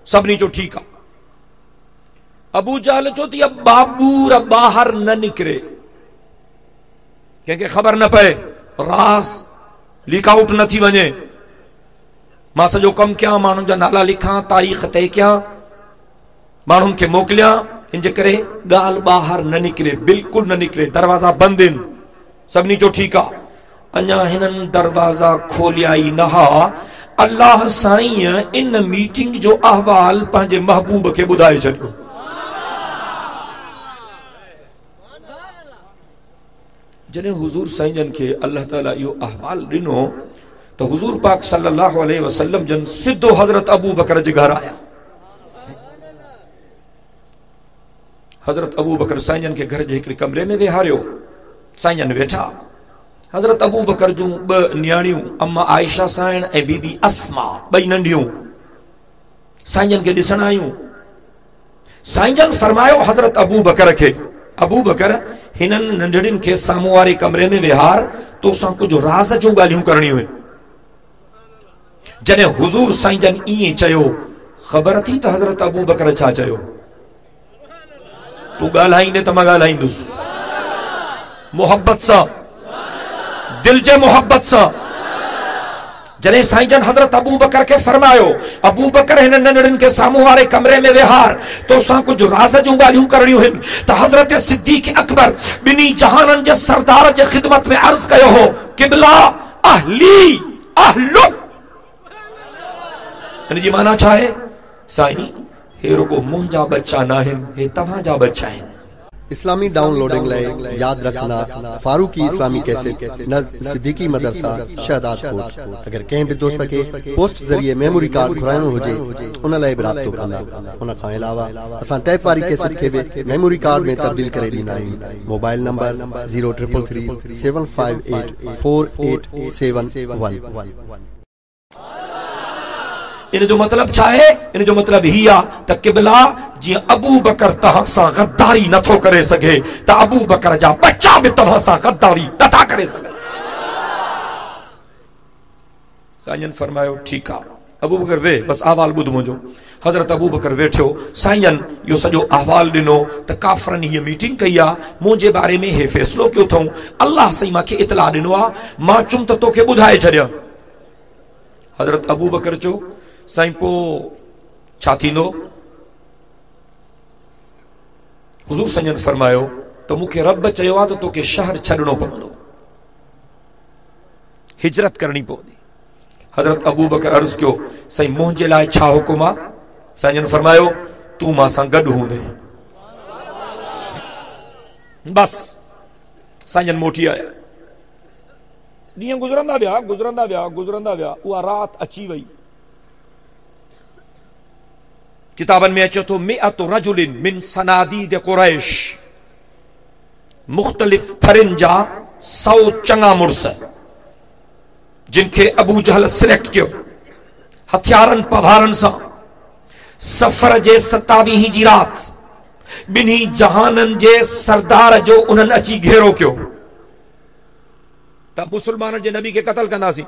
सभिनी जो ठीकु आहे। अबू जहल चो त बाबूर बाहर न निकरे, कंहिंखे ख़बर न पए, राज़ लीक आउट न थी वञे। मां सॼो कमु कयां, माण्हुनि जा नाला लिखां, तारीख़ तय कयां, माण्हुनि खे मोकिलियां, इन जे करे ॻाल्हि ॿाहिरि न निकिरे, बिल्कुलु न निकिरे। दरवाज़ा बंदि आहिनि। सभिनी चो ठीकु आहे। अञा हिननि दरवाज़ा खोलिया ई न हा, अल्लाह साईं इन मीटिंग जो अहवाल पंहिंजे महबूब खे ॿुधाए छॾियो। जॾहिं हुज़ूर साईं जन खे अल्लाह ताला इहो अहवाल ॾिनो त हुज़ूर पाक सल्लल्लाहु अलैहि वसल्लम जन सिधो हज़रत अबू बकर जे घर आया। हज़रत अबू बकर साईं जन खे घर जे हिकिड़े कमरे में विहारियो। साईं जन वेठा। हज़रत अबू बकर जूं ॿ न्याणियूं अम्मा आयशा साईं ऐं बीबी अस्मा, ॿई नंढियूं, साईं जन खे ॾिसण आयूं। साईं जन फरमायो हज़रत अबू बकर खे, अबू बकर हिननि नंढड़ियुनि खे साम्हूं वारे कमरे में विहार, तोसां कुझु राज़ जूं ॻाल्हियूं करणियूं आहिनि। जॾहिं हुज़ूर साईं जन ईअं चयो, ख़बर थी त हज़रत अबू बकर छा चयो? तूं ॻाल्हाईंदे त मां ॻाल्हाईंदुसि, मोहब्बत सां, दिल जे मोहब्बत सां। जॾहिं साईं जन हज़रत अबू बकर खे फरमायो, अबू बकर हिन नंढड़ियुनि खे साम्हूं वारे कमरे में विहार, तोसां कुझु राज़ जूं ॻाल्हियूं करणियूं आहिनि, त हज़रत सिद्दीक़ अकबर ॿिन्ही जहाननि जे सरदार जे ख़िदमत में अर्ज़ कयो हो, क़िबला अहली अहलुक। इन जी माना छा आहे? साईं, हे रुगो मुंहिंजा बच्चा न आहिनि, हे तव्हांजा बच्चा आहिनि। इस्लामी डाउनलोडिंग लाइ याद रखना फारूकी इस्लामी कैसेट नज़ सिद्दीकी मदरसा शहदाद कोट। अगर कंहिं बि दोस्त खे पोस्ट ज़रिए मेमोरी कार्ड घुराइणो हुजे, उन लाइ बि राब्तो कंदा। उन खां अलावा असां टैप वारी कैसेट खे बि मेमोरी कार्ड में तब्दील करे ॾींदा आहियूं। Mobile number 0333 758 4871। इन जो मतलब छा है? इन जो मतलब ही आ त क़िबला जी अबू बकर तव्हां सां गद्दारी नथो करे सघे, त अबू बकर जा बच्चा भी तव्हां सां गद्दारी नथा करे सघे। साईं फरमायो ठीकु आहे, अबू बकर वे, बस अहवाल ॿुध मुंहिंजो। हज़रत अबू बकर वेठो। साईं इहो सॼो अहवाल ॾिनो त काफ़रनि हीअ मीटिंग कई आहे, मुंहिंजे बारे में हे फ़ैसिलो कयो अथऊं, अल्लाह साईं मूंखे इतला ॾिनो आहे, मां चुम त तोखे ॿुधाए छॾियां। हज़रत अबू बकर चयो, साईं पोइ छा थींदो? हुज़ूर साईं फरमायो त मूंखे रब चयो आहे त तोखे शहर छॾणो पवंदो, हिजरत करणी पवंदी। हज़रत अबू बकर अर्ज़ कयो, साईं मुंहिंजे लाइ छा हुकुम आहे? साईं फरमायो, तूं मां सां गॾु हूंदे। बस साईं मोटी आया। ॾींहं गुज़रंदा विया, गुज़रंदा विया, गुज़रंदा विया। उहा रात अची वई। किताबनि में अचे थो, मिअतु रजुलिन मिन सनादीद कुरैश, मुख़्तलिफ़ फरिन जा 100 चङा मुड़स, जिनखे अबू जहल सिलेक्ट कयो हथियारनि पवारनि सां। सफ़र जे 27 जी रात ॿिन्ही जहाननि जे सरदार जो उन्हनि अची घेरो कयो त मुसलमाननि जे नबी खे क़त्ल कंदासीं।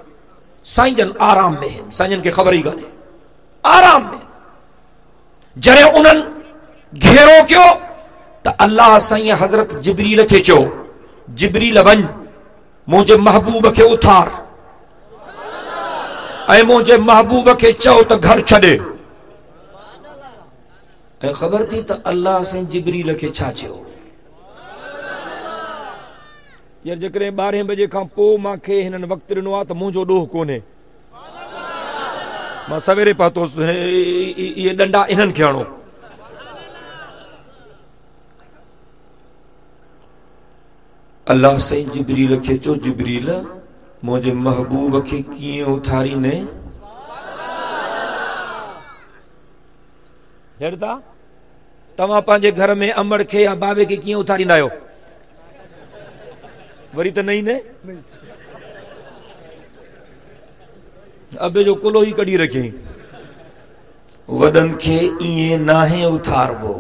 साईं जन आराम में, साईं जन खे ख़बर ई कान्हे, आराम में। जॾहिं उन्हनि घेरो कयो त अल्लाह साईं हज़रत जिब्रील खे चयो, जिब्रील वञ, मुंहिंजे महबूब खे उथार ऐं मुंहिंजे महबूब खे चओ त घर छॾे। ऐं ख़बर थी त अल्लाह साईं जिब्रील खे छा चयो? यार जेकॾहिं 12 बजे खां पोइ मूंखे हिननि वक़्तु ॾिनो आहे त मुंहिंजो ॾोह कोन्हे, मां सवेरे पातोसि, इहे डंडा इन्हनि खे हणो। अल्लाह साईं जिब्रील खे चयो, जिब्रील मुंहिंजे महबूब खे कीअं उथारींदे? हेड़ता तव्हां पंहिंजे घर में अमड़ खे या बाबे खे कीअं उथारींदा आहियो? वरी त न ईंदे, अबे जो कुलो ही कढी रखी। वॾनि खे ईअं नाहे उथारबो,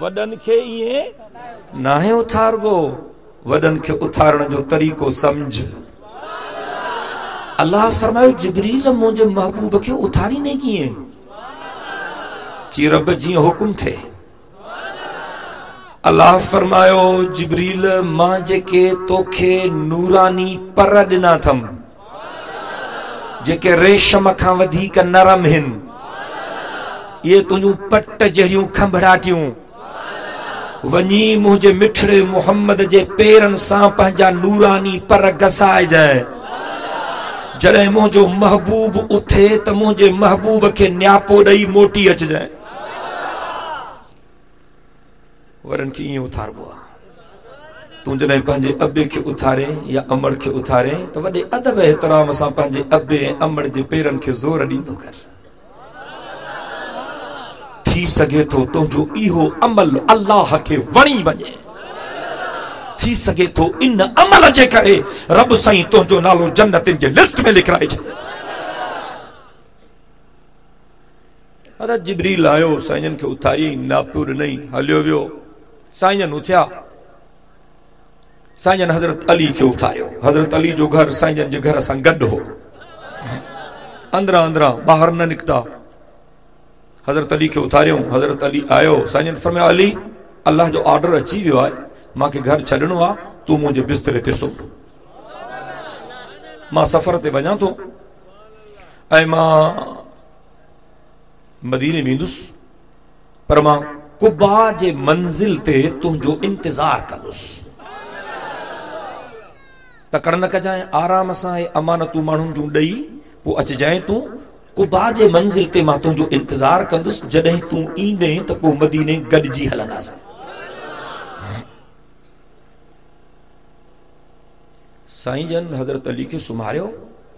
वॾनि खे ईअं नाहे उथारबो, वॾनि खे उथारण जो तरीक़ो समझ। अल्लाह फरमायो, जिब्रील मुंहिंजे महबूब खे उथारींदे कीअं? ची रब जी हुकुम थे। अल्लाह फरमायो जिब्रील मां जेके तोखे नूरानी पर ॾिना थम जेके रेशम खां वधीक नरम हिन, ये तुंहिंजूं पट जहिड़ियूं खंभड़ाटियूं वञी मुंहिंजे मिठड़े मुहम्मद जे पेरनि सां पंहिंजा नूरानी पर घसाइजांइ। जॾहिं मुंहिंजो महबूब उथे त मुंहिंजे महबूब खे न्यापो ॾेई मोटी अचजांइ। वरन खे ईअं उथारबो आहे। तूं जॾहिं पंहिंजे अबे खे उथारे या अमड़ खे उथारे त वॾे अदब एहतराम सां पंहिंजे अबे ऐं अमड़ जे पेरनि खे ज़ोर ॾींदो कर। थी सघे थो तुंहिंजो इहो अमल अल्लाह खे वणी वञे, थी सघे थो इन अमल जे करे रब साईं तुंहिंजो नालो जन्नतिन जे लिस्ट में लिखाए छॾे। हज़रत जिब्रील आयो, साईं खे उथारी, नापुर नहीं हलियो वियो। साईं उथिया, साईं हज़रत अली खे उथारियो। हज़रत अली जो घर साईं जे घर सां गॾु हो, अंदरां अंदरां ॿाहिरि न निकिता। हज़रत अली खे उथारियो, हज़रत अली आयो। साईं फरमाया अली अल्लाह जो ऑर्डर अची वियो आहे, मांखे घर छॾिणो आहे, तूं मुंहिंजे बिस्तरे ते सुम्ह। मां सफ़र ते वञा थो ऐं मां मदीने वेंदुसि, पर मां कुबा जे मंज़िल ते तुंहिंजो इंतज़ार कंदुसि। तकड़ न कजांइ, आराम सां अमानतूं माण्हुनि जूं ॾेई पोइ अचिजांइ। तूं कुबा जे मंज़िल ते मां तुंहिंजो इंतज़ार कंदुसि। जॾहिं तूं ईंदे त पोइ मदीने गॾिजी हलंदासीं। साईं जन हज़रत अली खे सुम्हारियो।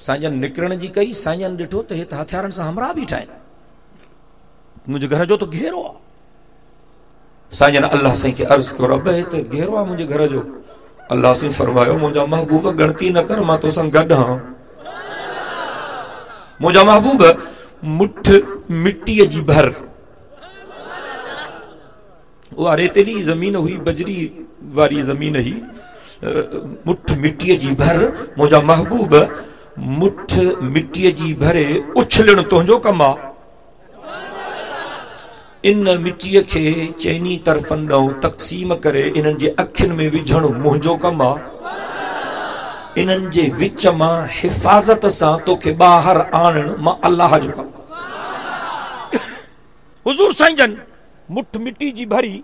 साईं जन निकिरण जी कई। साईं जन ॾिठो त हिते हथियारनि सां हमरा बीठा आहिनि, मुंहिंजे घर जो तो घेरो आहे। साईं जन अल्लाह साईं खे अर्ज़ कयो, रब हिते घेरो आहे मुंहिंजे घर जो। अल्लाह साईं फरमायो, मुंहिंजा महबूब गणती न कर, मां तोसां गॾु हां। मुंहिंजा महबूब मुठ मिट्टीअ जी भर, उहा रेतीली ज़मीन हुई, बजरी वारी ज़मीन हुई, मुठ मिट्टीअ जी भर। मुंहिंजा महबूब मुठ मिट्टीअ जी भरे उछलण तुंहिंजो कमु आहे। इन मिट्टीअ खे चइनी तरफ़नि ॾांहुं तक़सीम करे इन्हनि जे अखियुनि में विझण मुंहिंजो कमु आहे। इन्हनि जे विच मां हिफ़ाज़त सां तोखे ॿाहिरि आणण मां अल्लाह जो कमु। हुज़ूर साईं जन मुठ मिट्टी जी भरी,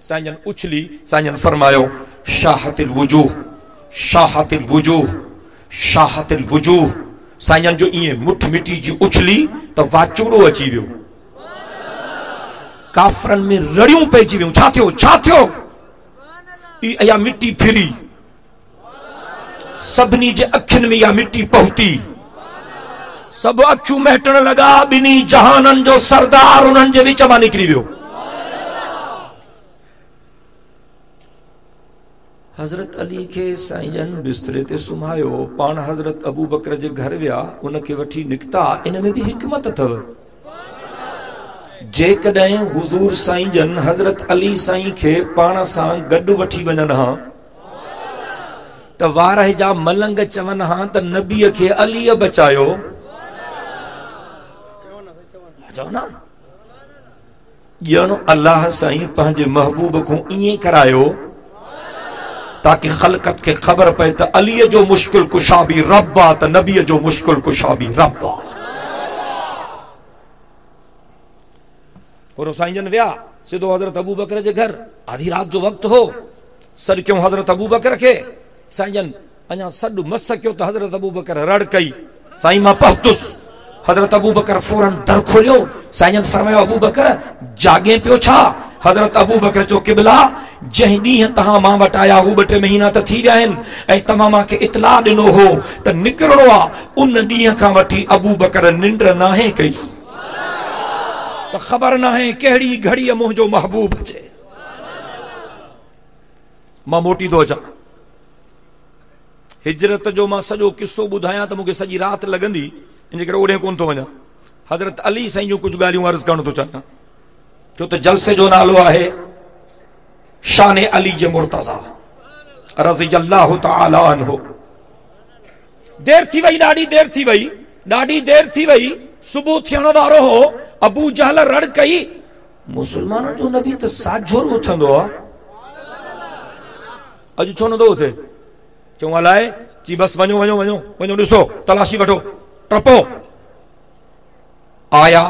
साईं जन उछली। साईं जन फरमायो, शाहतिल वुजूह, शाहतिल वुजूह, शाहतिल वुजूह। साईं जन जो ईअं मुठ मिट्टी जी उछली त वाचूड़ो अची वियो। काफ़रनि में रड़ियूं पइजी वियूं। छा थियो, छा थियो? इहा मिट्टी फिरी, सभिनी जे अखियुनि में इहा मिट्टी पहुती। सभु अखियूं महटण लॻा। ॿिन्ही जहाननि जो सरदार उन्हनि जे विच मां निकिरी वियो। हज़रत अली खे साईं जन बिस्तरे ते सुम्हायो। पाण हज़रत अबू बकर जे घर विया, उनखे वठी निकिता। इन में बि हिकमत अथव। जेकॾहिं हुज़ूर साईं जन हज़रत अली साईं खे पाण सां गॾु वठी वञनि हा त वारह जा मलंग चवनि हा त नबीअ खे अलीअ बचायो। ॼण अल्लाह साईं पंहिंजे महबूब को ईअं करायो ताकि ख़लक़त खे ख़बर पए त अलीअ जो मुश्किल कुशा बि रब आहे, त नबीअ जो मुश्किल कुशा बि रब आहे। और साईं जन विया सिधो हज़रत अबू बकर जे घर। आधी रात जो वक्त हो। सॾ कयूं हज़रत अबू बकर खे। साईं जन अञा सॾु मस कयो त हज़रत अबू बकर रड़ कई, साईं मां पहुतुसि। हज़रत अबू बकर फौरन दर खोलियो। साईं जन फरमायो, अबू बकर जागे पियो छा? हज़रत अबू बकर चयो, क़िबला जंहिं ॾींहुं तव्हां मां वटि आया हू 2-3 महीना त थी विया आहिनि ऐं तव्हां मूंखे इतला ॾिनो हो त निकिरणो आहे। उन ॾींहं खां वठी अबू बकर निंड नाहे कई, त ख़बर नाहे कहिड़ी घड़ीअ मुंहिंजो महबूब अचे। मां मोटी थो अचां। हिजरत जो मां सॼो किस्सो ॿुधायां त मूंखे सॼी राति लॻंदी, इन करे ओॾे कोन थो वञा। हज़रत अली साईं जूं कुझु ॻाल्हियूं अर्ज़ करणु थो चाहियां, छो त जलसे जो नालो आहे शान अली जे मुर्तज़ा रज़ी अल्लाह तआला अन्हु। देर थी वई, ॾाढी देर थी वई, ॾाढी देर थी वई। सुबुह थियण वारो हो, अबू जहल रड़ कई, मुसलमाननि जो नबी त साझोर उथंदो आहे, अॼु छो नथो उथे? चऊं अलाए, चई बस वञो वञो वञो वञो, ॾिसो तलाशी वठो, टपो। आया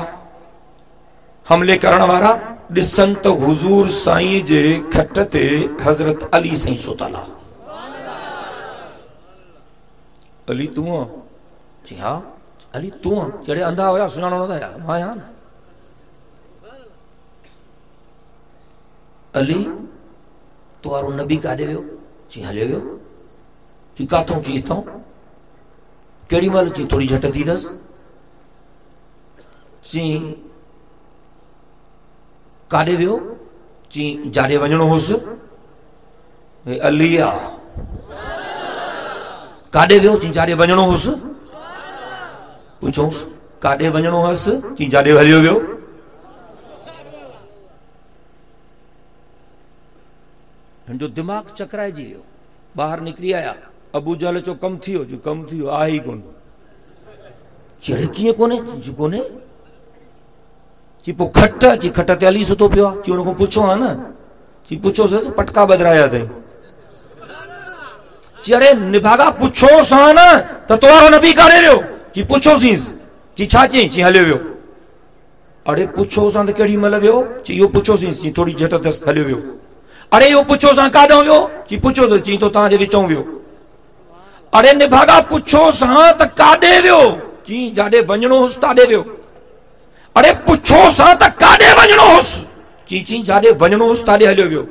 हमले करण वारा, ॾिसनि त हुज़ूर साईं जे खट ते हज़रत अली साईं सुतल आहे। अली तूं आहीं? जी हा। अली तूं आहीं? जहिड़े अंधा हुया सुञाणो न था, मां आहियां न। अली तो वारो नबी काॾे वियो? जी हलियो वियो। जी काथों? जी हितां। केड़ी महिल? जी थोड़ी झट थी अथसि। जी काॾे वियो? जी जाॾे वञणो हुअसि। अली आहे। काॾे वियो? जी जाॾे वञणो हुअसि। पुछोसि काॾे वञणो हुअसि? जी जाॾे हलियो वियो। जो दिमाग़ चकराइजी वियो, ॿाहिरि निकिरी आया। अबू जहल चो कमु थी वियो? जो कमु थी वियो, आहे ई कोन। चढ़े कीअं कोन्हे? जी कोन्हे। जी पोइ खट? जी खट ते अली सुतो पियो आहे। जी हुन खां पुछो आहे न। जी पुछोसि पटका बदिराया अथई। जी अड़े निभागा पुछोसि हा न त तोवारो नबी काॾे वियो? जी पुछोसींसि। जी छा चई? जी हलियो वियो। अड़े पुछोसि हा त केॾी महिल वियो? जी इहो पुछोसींसि। जी थोड़ी झट अथसि, हलियो वियो। अरे इहो पुछोसि हा काॾों वियो? जी पुछोसि। चई तो तव्हांजे विचों वियो। अरे निभागा पुछोसि हा त काॾे वियो? जी जाॾे वञणो हुअसि ताॾे वियो। अरे पुछोसि हा त काॾे वञणो हुअसि? जी जाॾे वञणो हुअसि ताॾे हलियो वियो।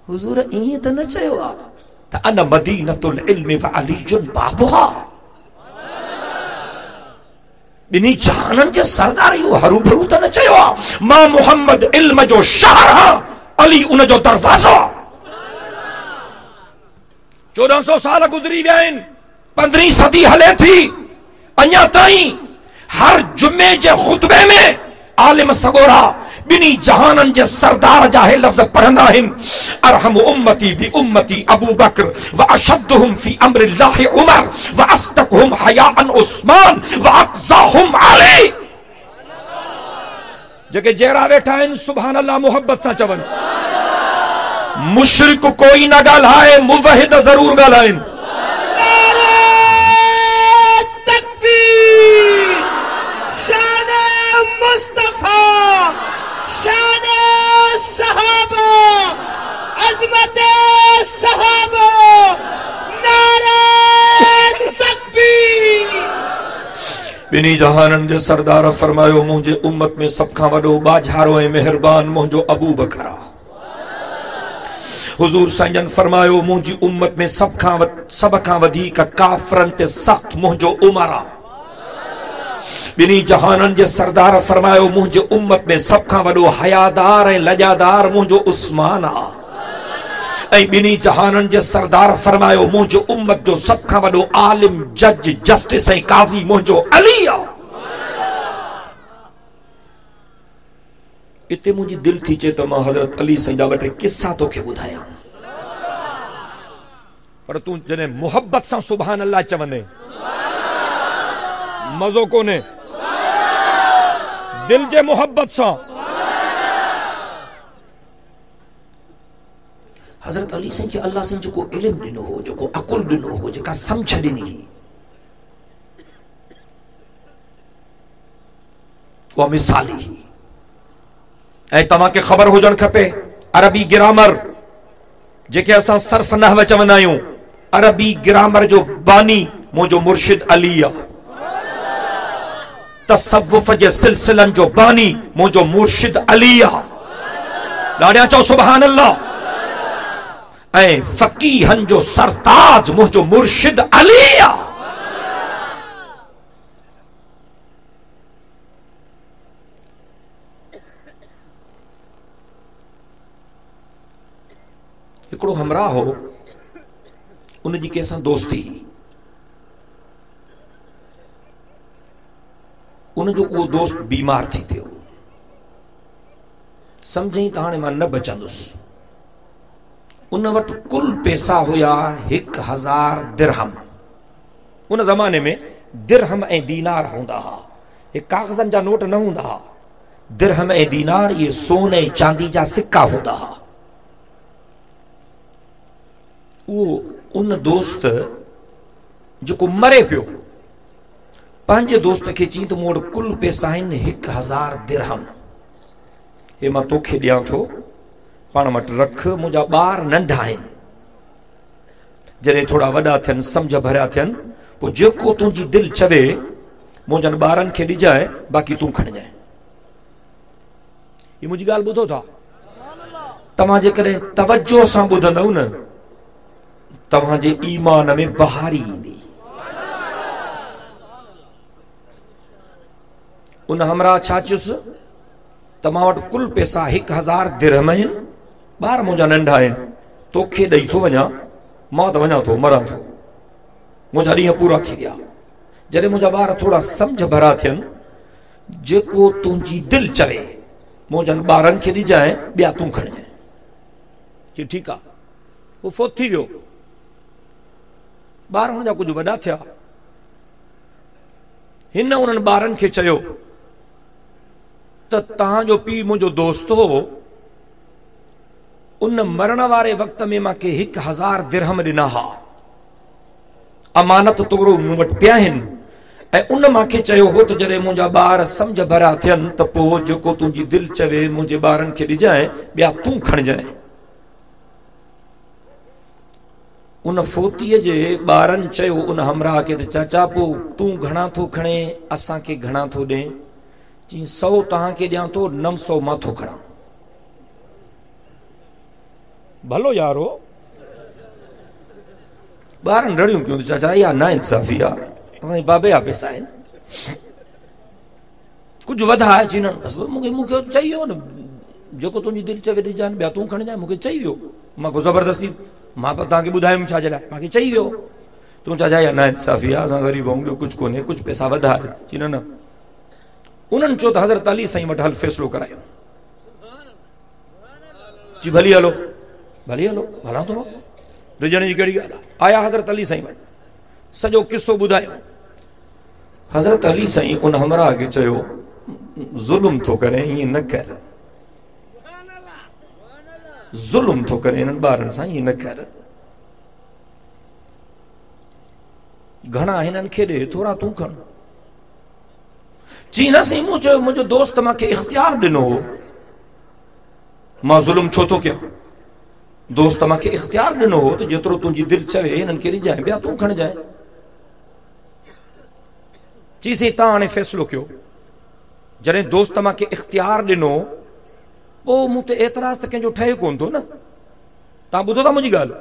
हुज़ूर ईअं त न चयो आहे त अन मदीनतुल इल्म व अलीजुन बाबुहा? ॿिन्ही जहाननि जे सरदार इहो हरू भरू त न चयो आहे? मां मुहम्मद इल्म जो शहर आहियां, अली उन जो दरवाज़ो आहे। 1400 साल गुज़री विया आहिनि, 15वीं सदी हले थी, अञा ताईं हर जुमे जे खुतबे में आलिम सगोरा ॿिन्ही जहाननि जे सरदार जा हे लफ़्ज़ पढ़ंदा आहिनि, अरहम उम्मती बि उम्मती अबू बकर व अशद्दुहुम फी अम्रिल्लाहि उमर व अस्दक़ुहुम हयाअन उस्मान व अक़ज़ाहुम अली। जेके जहिड़ा वेठा आहिनि सुभान अल्लाह मोहब्बत सां चवनि। मुशरिक कोई न ॻाल्हाए, मुवहिद ज़रूर ॻाल्हाइनि। शाने मुस्तफा, शाने सहाबा, अज़मते सहाबा, नारे तकबीर। ॿिन्ही जहाननि जे सरदार फरमायो, मुंहिंजे उम्मत में सभ खां वॾो बाझारो ऐं मेहरबान मुंहिंजो अबू बकर आहे। हुज़ूर साईं फरमायो, मुंहिंजी उम्मत में सभ खां वधीक काफ़रनि ते सख़्त मुंहिंजो उमर आहे। ॿिन्ही जहाननि जे सरदार फरमायो, मुंहिंजे उम्मत में सभ खां वॾो हयादार ऐं लजादार मुंहिंजो उस्मान आहे। ऐं ॿिन्ही जहाननि जे सरदार फरमायो, मुंहिंजो उम्मत जो सभ खां वॾो आलिम, जज, जस्टिस ऐं काज़ी मुंहिंजो अली आहे। इते मुंहिंजी दिलि थी चए त मां हज़रत अली साईं जा ॿ टे किस्सा तोखे ॿुधायां, पर तूं जॾहिं मुहब्बत सां सुभान अल्लाह चवंदे मज़ो कोन्हे। दिल जे मोहब्बत सां। हज़रत अली साईं अल्लाह साईं जेको इल्मु ॾिनो हो, जेको अकुल ॾिनो हो, जेका सम्झ ॾिनी, उहा मिसाली ही। ऐं तव्हांखे ख़बर हुजणु खपे, अरबी ग्रामर जेके असां सर्फ नहव चवंदा आहियूं, अरबी ग्रामर जो बानी मुंहिंजो मुर्शिद अली आहे। तसव्वुफ जे सिलसिलनि जो बानी मुंहिंजो मुर्शिद अली आहे। ॾाढा चओ सुभान अल्लाह। ऐं फ़क़ीहनि जो सरताज मुंहिंजो मुर्शिद अली आहे। हिकिड़ो हमराह हो, उनजी कंहिंसां दोस्ती, उनजो उहो दोस्त बीमार थी पियो। समझई त हाणे मां न बचंदुसि। उन वटि कुल पैसा हुया 1000 दिरहम। उन ज़माने में दिरहम ऐं दीनार हूंदा हा, ये कागज़नि जा नोट न हूंदा हा। दिरहम ऐं दीनार ये सोन ऐं चांदी जा सिक्का हूंदा हा। उहो उन दोस्त जेको मरे पियो पंहिंजे दोस्त खे चई त मूं वटि कुल पैसा आहिनि 1000 दिरहम, हे मां तोखे ॾियां थो, पाण वटि रख, मुंहिंजा ॿार नंढा आहिनि, जॾहिं थोड़ा वॾा थियनि सम्झ भरिया थियनि पोइ जेको तुंहिंजी दिलि चवे मुंहिंजनि ॿारनि खे ॾिजाए, बाक़ी तूं खणजांइ। ही मुंहिंजी ॻाल्हि ॿुधो था? तव्हां जेकॾहिं तवज्जो सां ॿुधंदव न तव्हांजे ईमान में बहारी ईंदी। उन हमरा छा चयुसि, तव्हां वटि कुल पैसा 1000 दिरहम आहिनि, ॿार मुंहिंजा नंढा आहिनि, तोखे ॾेई थो वञा, मां त वञा थो, मरां थो, मुंहिंजा ॾींहं पूरा थी विया। जॾहिं मुंहिंजा ॿार थोड़ा सम्झ भरा थियनि, जेको तुंहिंजी दिलि चवे मुंहिंजनि ॿारनि खे ॾिजाए, ॿिया तूं खणजांइ। कि ठीकु आहे। उहो फोत थी वियो, ॿार हुनजा कुझु वॾा थिया। हिन उन्हनि ॿारनि खे चयो त तव्हांजो पीउ मुंहिंजो दोस्त हो, उन मरण वारे वक़्त में मूंखे 1000 दिरहम ॾिना हा, अमानत तोड़ो मूं वटि पिया आहिनि, ऐं उन मूंखे चयो हो त जॾहिं मुंहिंजा ॿार सम्झ भरिया थियनि त पोइ जेको तुंहिंजी दिलि चवे मुंहिंजे ॿारनि खे ॾिजाए, ॿिया तूं खणजांइ। उन फोतीअ जे ॿारनि चयो उन हमराह खे त चाचा पोइ तूं घणा थो खणे, असांखे घणा थो ॾे? चई 100 तव्हांखे ॾियां थो, 900 मां थो खणां। भलो यारो, ॿारनि रड़ियूं कयूं त चाचा इहा ना इंसाफ़ी आहे, असांजे बाबे जा पैसा आहिनि, कुझु वधाए। चई न मूंखे चई वियो न, जेको तुंहिंजी दिलि चवे ॾिजांइ, ॿिया तूं खणजांइ, मूंखे चई वियो, मां को ज़बरदस्ती मां पर तव्हांखे ॿुधायुमि छाजे लाइ, मूंखे चई वियो। तूं चाचा इहा ना इंसाफ़ी आहे, असां ग़रीब आहियूं, ॿियो कुझु कोन्हे, कुझु पैसा वधाए। चई न न। उन्हनि चयो त हज़रत अली साईं वटि हल फ़ैसिलो करायूं। जी भली हलो, भली हलो, हलां थो, रिजण जी कहिड़ी ॻाल्हि आहे। आया हज़रत अली साईं वटि, सॼो किस्सो ॿुधायो। हज़रत अली साईं उन हमराह खे चयो ज़ुल्म थो करे, ईअं न कर, ज़ुल्म थो करे हिननि ॿारनि सां, ईअं न कर, घणा हिननि खे ॾे, थोरा तूं खण। चई न साईं, मूं चयो मुंहिंजो दोस्त मूंखे इख़्तियार ॾिनो हो, मां ज़ुल्म छो थो कयां? दोस्त मूंखे इख़्तियार ॾिनो हो त जेतिरो तुंहिंजी दिलि चवे हिननि खे ॾिजाए, ॿिया तूं खणजांइ। चई साईं तव्हां हाणे फ़ैसिलो कयो, जॾहिं दोस्त मूंखे इख़्तियार ॾिनो पोइ मूं ते एतिराज़ त कंहिंजो ठहे कोन थो न। तव्हां ॿुधो था मुंहिंजी ॻाल्हि?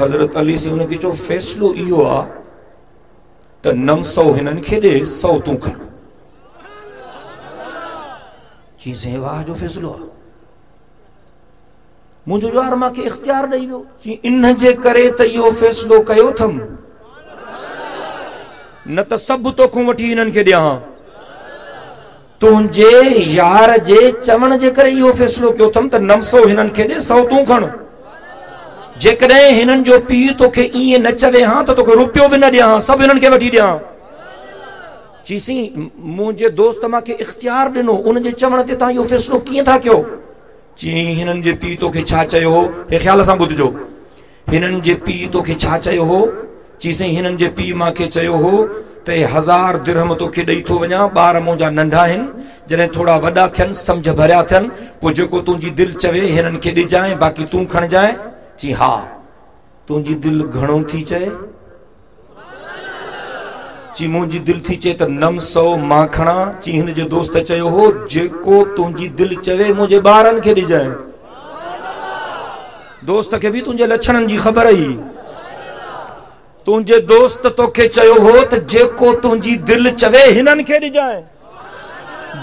हज़रत अली साईं हुनखे चयो फ़ैसिलो इहो आहे त 900 हिननि खे ॾे, 100 तूं खण। चई साईं वाह जो फ़ैसिलो आहे, मुंहिंजो यार मूंखे इख़्तियार ॾेई वियो। चई इन जे करे त इहो फ़ैसिलो कयो अथमि, न त सभु तोखूं वठी हिननि खे ॾियां, तुंहिंजे यार जे चवण जे करे इहो फ़ैसिलो कयो अथमि त 900 हिननि खे ॾे, 100 तूं खण। जेकॾहिं हिननि जो पीउ तोखे ईअं न चवे हा त तोखे रुपयो बि न ॾियां, सभु हिननि खे वठी ॾियां। चई साईं मुंहिंजे दोस्त मूंखे इख़्तियार ॾिनो, उन जे चवण ते तव्हां इहो फ़ैसिलो कीअं था कयो? चई हिननि जे पीउ तोखे छा चयो हो, हे ख़्याल सां ॿुधिजो, हिननि जे पीउ तोखे छा चयो हो? चई साईं हिननि जे पीउ मूंखे चयो हो त 1000 दिरहम तोखे ॾेई थो वञा, ॿार मुंहिंजा नंढा आहिनि, जॾहिं थोड़ा वॾा थियनि सम्झ भरिया थियनि पोइ जेको तुंहिंजी दिलि चवे हिननि खे ॾिजाए, बाक़ी तूं खणजाए। चई हा, तुंहिंजी दिलि घणो थी चए? चई मुंहिंजी दिलि थी चए त 900 मां खणां। चई हिन जे दोस्त चयो हो जेको तुंहिंजी दिलि चवे मुंहिंजे ॿारनि खे ॾिजाए। दोस्त खे बि तुंहिंजे लक्षणनि जी ख़बर हुई, तुंहिंजे दोस्त तोखे चयो हो त जेको तुंहिंजी दिलि चवे हिननि खे ॾिजाए,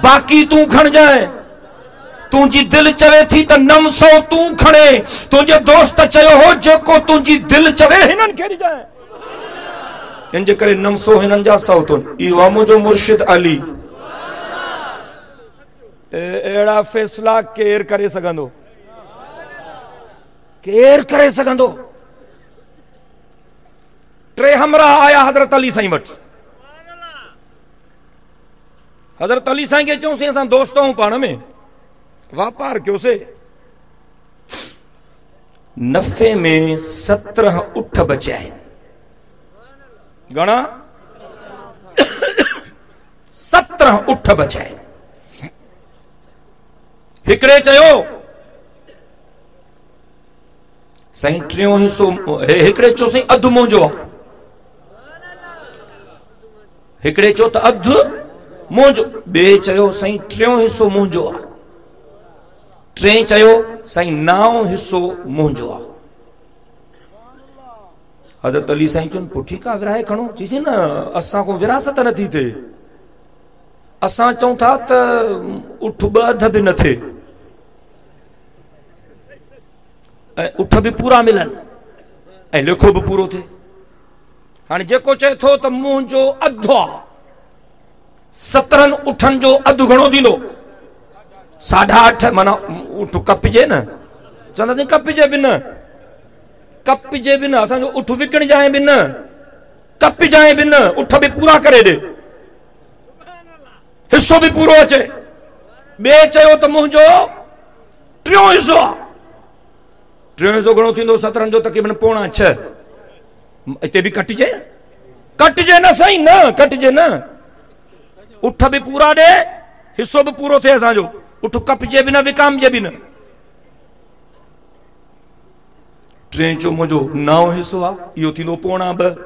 बाक़ी तूं खणजाए। तुंहिंजी दिलि चवे थी त 900 तूं खणे, तुंहिंजे दोस्त चयो हो जेको तुंहिंजी दिलि चवे हिननि खे ॾिजाए, इन जे करे 900 हिननि जा 100 तुन। इहो आहे मुंहिंजो मुर्शिद अली। अहिड़ा फ़ैसिला केरु करे सघंदो? केरु करे सघंदो? टे हमरा आया हज़रत अली साईं वटि। हज़रत अली साईं खे चऊंसीं असां दोस्त आहियूं, पाण में वापार कयोसीं। नफ़े में 17 उठ बचिया आहिनि। घणा? 17 उठ बचिया आहिनि। हिकिड़े चयो साईं टियों हिसो, हिकिड़े चयो साईं अधु मुंहिंजो आहे। हिकिड़े चयो त अधु मुंहिंजो, ॿिए चयो साईं टियों हिसो मुंहिंजो आहे। टे चयो साईं 9 हिसो मुंहिंजो आहे। हज़रत अली साईं चवनि पोइ ठीकु आहे, विराए खणो। चईसीं न असां को विरासत नथी थिए, असां चऊं था त उठ 2 अध बि न थिए ऐं उठ बि पूरा मिलनि ऐं लिखो बि पूरो थिए। हाणे जेको चए थो त मुंहिंजो अधु आहे, 17 उठनि जो अधु घणो थींदो? 8.5। माना उठ कपिजे न, चवंदासीं कपिजे बि न, कपिजे बि न, असांजो उठ विकिणजाए बि न, कपिजाए बि न, उठ बि पूरा करे ॾे, हिसो बि पूरो अचे। ॿिए चयो त मुंहिंजो 3 हिसो आहे। 3 हिसो घणो थींदो? 17 जो तक़रीबन 5.25। हिते बि कटिजे, कटिजे न साईं, न कटिजे न, उठ बि पूरा ॾे, हिसो बि पूरो थिए असांजो, उठ कपिजे बि न, विकामजे बि न। 3 चयो मुंहिंजो 9 हिसो आहे, इहो थींदो 2.25।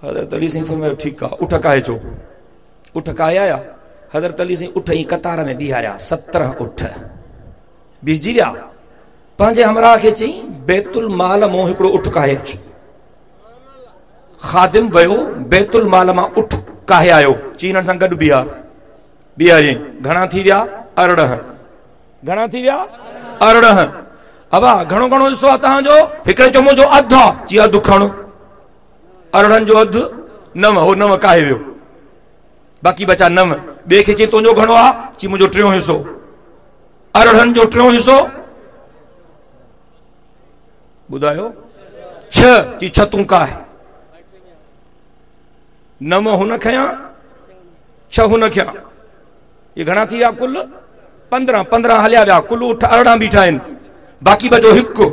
हज़रत अली साईं फरमायो ठीकु आहे, उठ काहे चो? उठ काहे आया? हज़रत अली साईं उठ ई कतार में बीहारिया, 17 उठ बीहजी विया। पंहिंजे हमरा खे चई बैतुल माल मां हिकिड़ो उठ काहे अच। ख़ादिम वियो बैतुल माल मां उठ काहे आयो, चीन सां गॾु बीहारियईं। घणा थी विया? 18। घणा थी विया? 18। अबा घणो घणो हिसो आहे तव्हांजो? हिकिड़े चयो मुंहिंजो अधु आहे, चई अधु खणो। 18 जो अधु 9, हो 9 काहे वियो, बाक़ी बचा 9। ॿिए खे चई तुंहिंजो घणो आहे? चई मुंहिंजो 3 हिसो। 18 जो 3 हिसो ॿुधायो 6। चई 6 तूं काहे? 9 हुन खयां, 6 हुन खयां, ये घणा थी विया कुल? 15। 15 हलिया विया, कुल उठ 18 बीठा आहिनि, बाक़ी बचो हिकु।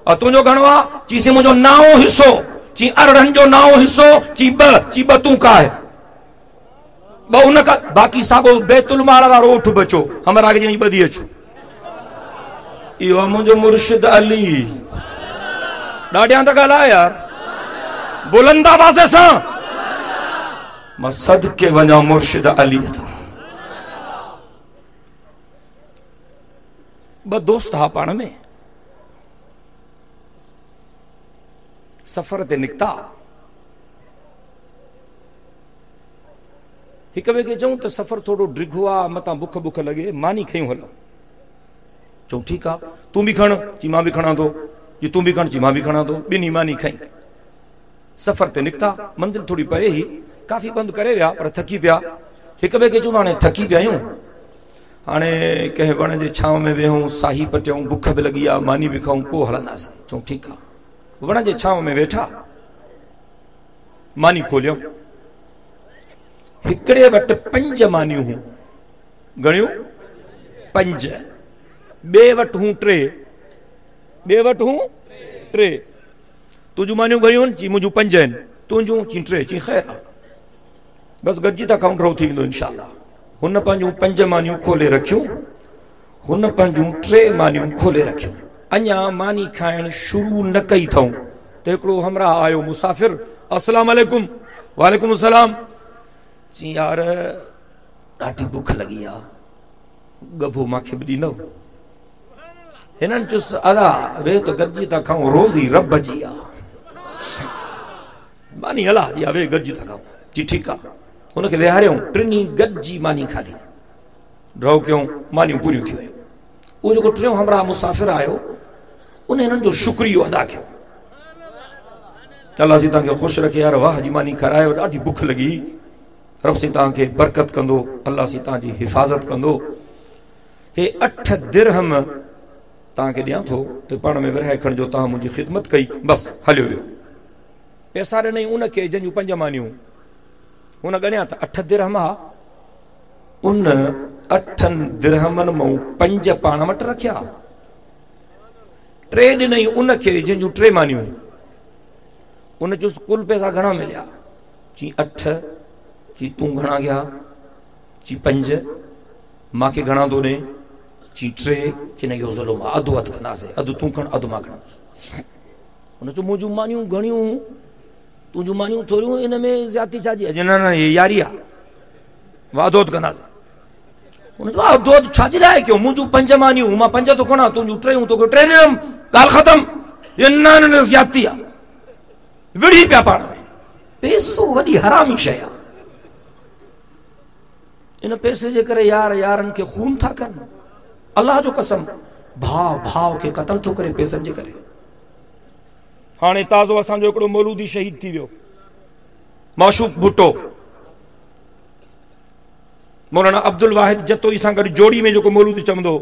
और तुंहिंजो घणो आहे? चईसीं मुंहिंजो 9 हिसो। चई 18 जो 9 हिसो। चई 2। चई 2 तूं काहे? 2 हुन का, बाक़ी साॻो बैतुल माल वारो उठ बचो। हमरा खे ॿधी अचो। इहो आहे मुंहिंजो मुर्शिद अली। ॾाढियां त ॻाल्हाए यार, बुलंद आवाज़ सां। मां सदके वञा मुर्शिद अली था। 2 दोस्त हा पाण में, सफ़र ते निकिता। हिक ॿिए खे चऊं त सफ़र थोरो डिघो आहे, मतां बुख बुख लॻे, मानी खयूं हल। चऊं ठीकु आहे, तूं बि खण। चई मां बि खणां थो। जी तूं बि खण। चई मां बि खणां थो। ॿिन्ही मानी खई, सफ़र ते निकिता। मंदिर थोरी परे ही, काफ़ी बंदि करे विया, पर थकी पिया। हिक ॿिए खे चऊं हाणे थकी पिया आहियूं, हाणे कंहिं वण जे छांव में वेहूं, साही पटियूं, बुख बि लॻी आहे, मानी बि खाऊं, पोइ हलंदासीं। चऊं ठीकु आहे। वण जे छांव में वेठा, मानी खोलियूं। हिकिड़े वटि 5 मानियूं हुयूं। घणियूं? 5। ॿिए वटि हूं 3। ॿिए वटि हूं 3। तुंहिंजूं मानियूं घणियूं आहिनि? चई मुंहिंजूं 5 आहिनि। तुंहिंजूं? चई 3। चई ख़ैर आहे, बसि गॾिजी था खाऊं, ड्रॉ थी वेंदो इनशाअल्लाह। हुन पंहिंजूं 5 मानियूं खोले रखियूं, हुन पंहिंजूं 3 मानियूं खोले रखियूं। अञा मानी खाइण शुरू न कई अथऊं त हिकिड़ो हमरा आयो मुसाफ़िर। अस्सलाम वालेकुम। वालेकुम सलाम। चई यार ॾाढी बुख लॻी आहे, गभो मूंखे बि ॾींदव? हिननि चयुसि अला वे त गॾिजी था खाऊं, रोज़ी रब जी आहे, मानी हला जी वे गॾिजी था खाऊं। जी ठीकु आहे। हुनखे विहारियऊं, 3 गॾिजी मानी खाधी, ड्रॉ कयूं, मानियूं पूरियूं थी वियूं। उहो जेको 3 हमरा मुसाफ़िर आयो, उन हिननि जो शुक्रियो अदा कयो। अलाह सी तव्हांखे ख़ुशि रखे यार, वाह जी मानी खारायो, ॾाढी बुख लॻी, रब सी तव्हांखे बरकत कंदो, अलाह सी तव्हांजी हिफ़ाज़त कंदो। हे 8 दिरहम तव्हांखे ॾियां थो पाण में विरहाए खणिजो, तव्हां मुंहिंजी ख़िदमत कई, बसि हलियो वियो। पैसा ॾिनई उनखे जंहिंजूं 5 मानियूं, हुन ॻणिया त 8 दिरहम आ, उन 8 दिरहमनि मां 5 पाण वटि रखिया। 3 ॾिनई उनखे जंहिंजूं 3 मानियूं, उन जो कुल पैसा घणा मिलिया? चई 8, चई तूं घणा गया? चई 5, मूंखे घणा थो ॾे? चई 3, चई न इहो ज़ुल्म आहे, अधु अधु कंदासीं, अधु तूं खण अधु मां खणंदुसि। हुन चयो मुंहिंजूं मानियूं घणियूं, तुंहिंजूं मानियूं थोरियूं, इन में ज़्यादती छाजी आहे? न न ये यारी आहे, अधु अधु कंदासीं। हुन चयो अधु अधु छाजे लाइ कयो? मुंहिंजूं 5 मानियूं, मां 5 थो खणा, तुंहिंजूं 3, तोखे 3 ॾिनमि, ॻाल्हि ख़तमु। न ज़्यादती आहे, विड़ी पिया पाण में। पैसो वॾी हरामी शइ आहे। इन पैसे जे करे यार यारनि खे खून था कनि। अल्लाह जो कसम, भाव भाव खे क़तल थो करे पैसनि जे करे। हाणे ताज़ो असांजो हिकिड़ो मौलूदी शहीद थी वियो, माशूक भुट्टो। मौलाना अब्दुल वाहिद जतोई सां गॾु जोड़ी में जेको मौलूदी चवंदो हो,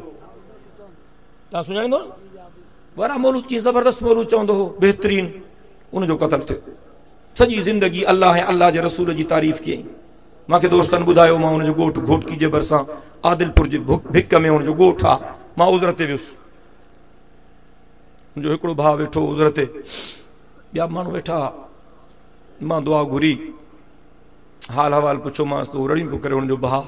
तव्हां सुञाणींदो? वरा मौलूद जी ज़बरदस्त मौलूद चवंदो हो, बहितरीन। उनजो क़तल थियो। सॼी ज़िंदगी अल्लाह ऐं अल्लाह जे रसूल जी तारीफ़ कयईं। मूंखे दोस्तनि ॿुधायो, मां हुनजो ॻोठु घोटकी जे भरिसां आदिलपुर जे भिक में हुनजो ॻोठु आहे, मां उज़र ते वियुसि। मुंहिंजो हिकिड़ो भाउ वेठो उज़र ते, ॿिया माण्हू वेठा। मां दुआ घुरी, हाल अहवाल पुछोमांसि, तो रड़ी पियो करे हुनजो भाउ।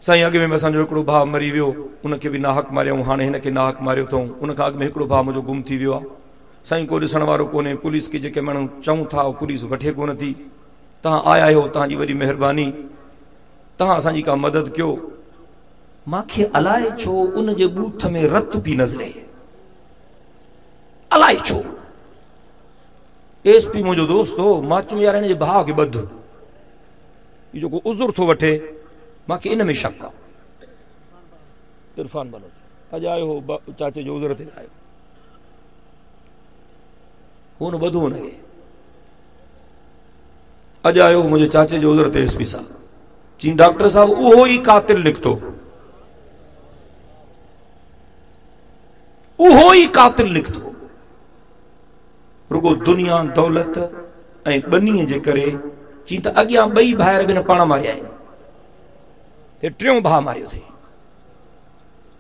साईं अॻु में असांजो हिकिड़ो भाउ मरी वियो, उनखे बि नाहक मारियऊं, हाणे हिनखे नाहक मारियो अथऊं। उनखां अॻु में हिकिड़ो भाउ मुंहिंजो गुम थी वियो आहे। साईं को ॾिसण वारो कोन्हे, पुलिस खे जेके माण्हू चऊं था पुलिस वठे कोन थी। तव्हां आया आहियो, तव्हांजी वॾी महिरबानी, तव्हां असांजी का मदद कयो। मूंखे अलाए छो उन जे बूथ में रत पई नज़रे, अलाए छो। एसपी मुंहिंजो दोस्त हो, मां चयो यार हिन जे भाउ खे ॿध, इहो जेको उज़ुर थो वठे, मूंखे इन में शक आहे। इरफान बलोच अॼु आयो हो, चाचे जो उज़ुर ते आयो, हुन ॿधो हुनखे। अॼु आयो मुंहिंजे चाचे जो उज़ुर ते एसपी साहब, चई डॉक्टर साहब उहो ई कातिल निकितो, उहो ई कातिल निकितो। रुगो दुनिया दौलत ऐं ॿनीअ जे करे। चई त अॻियां 2 भाइर बि न पाण मारिया आहिनि, हे 3 भाउ मारियो अथई।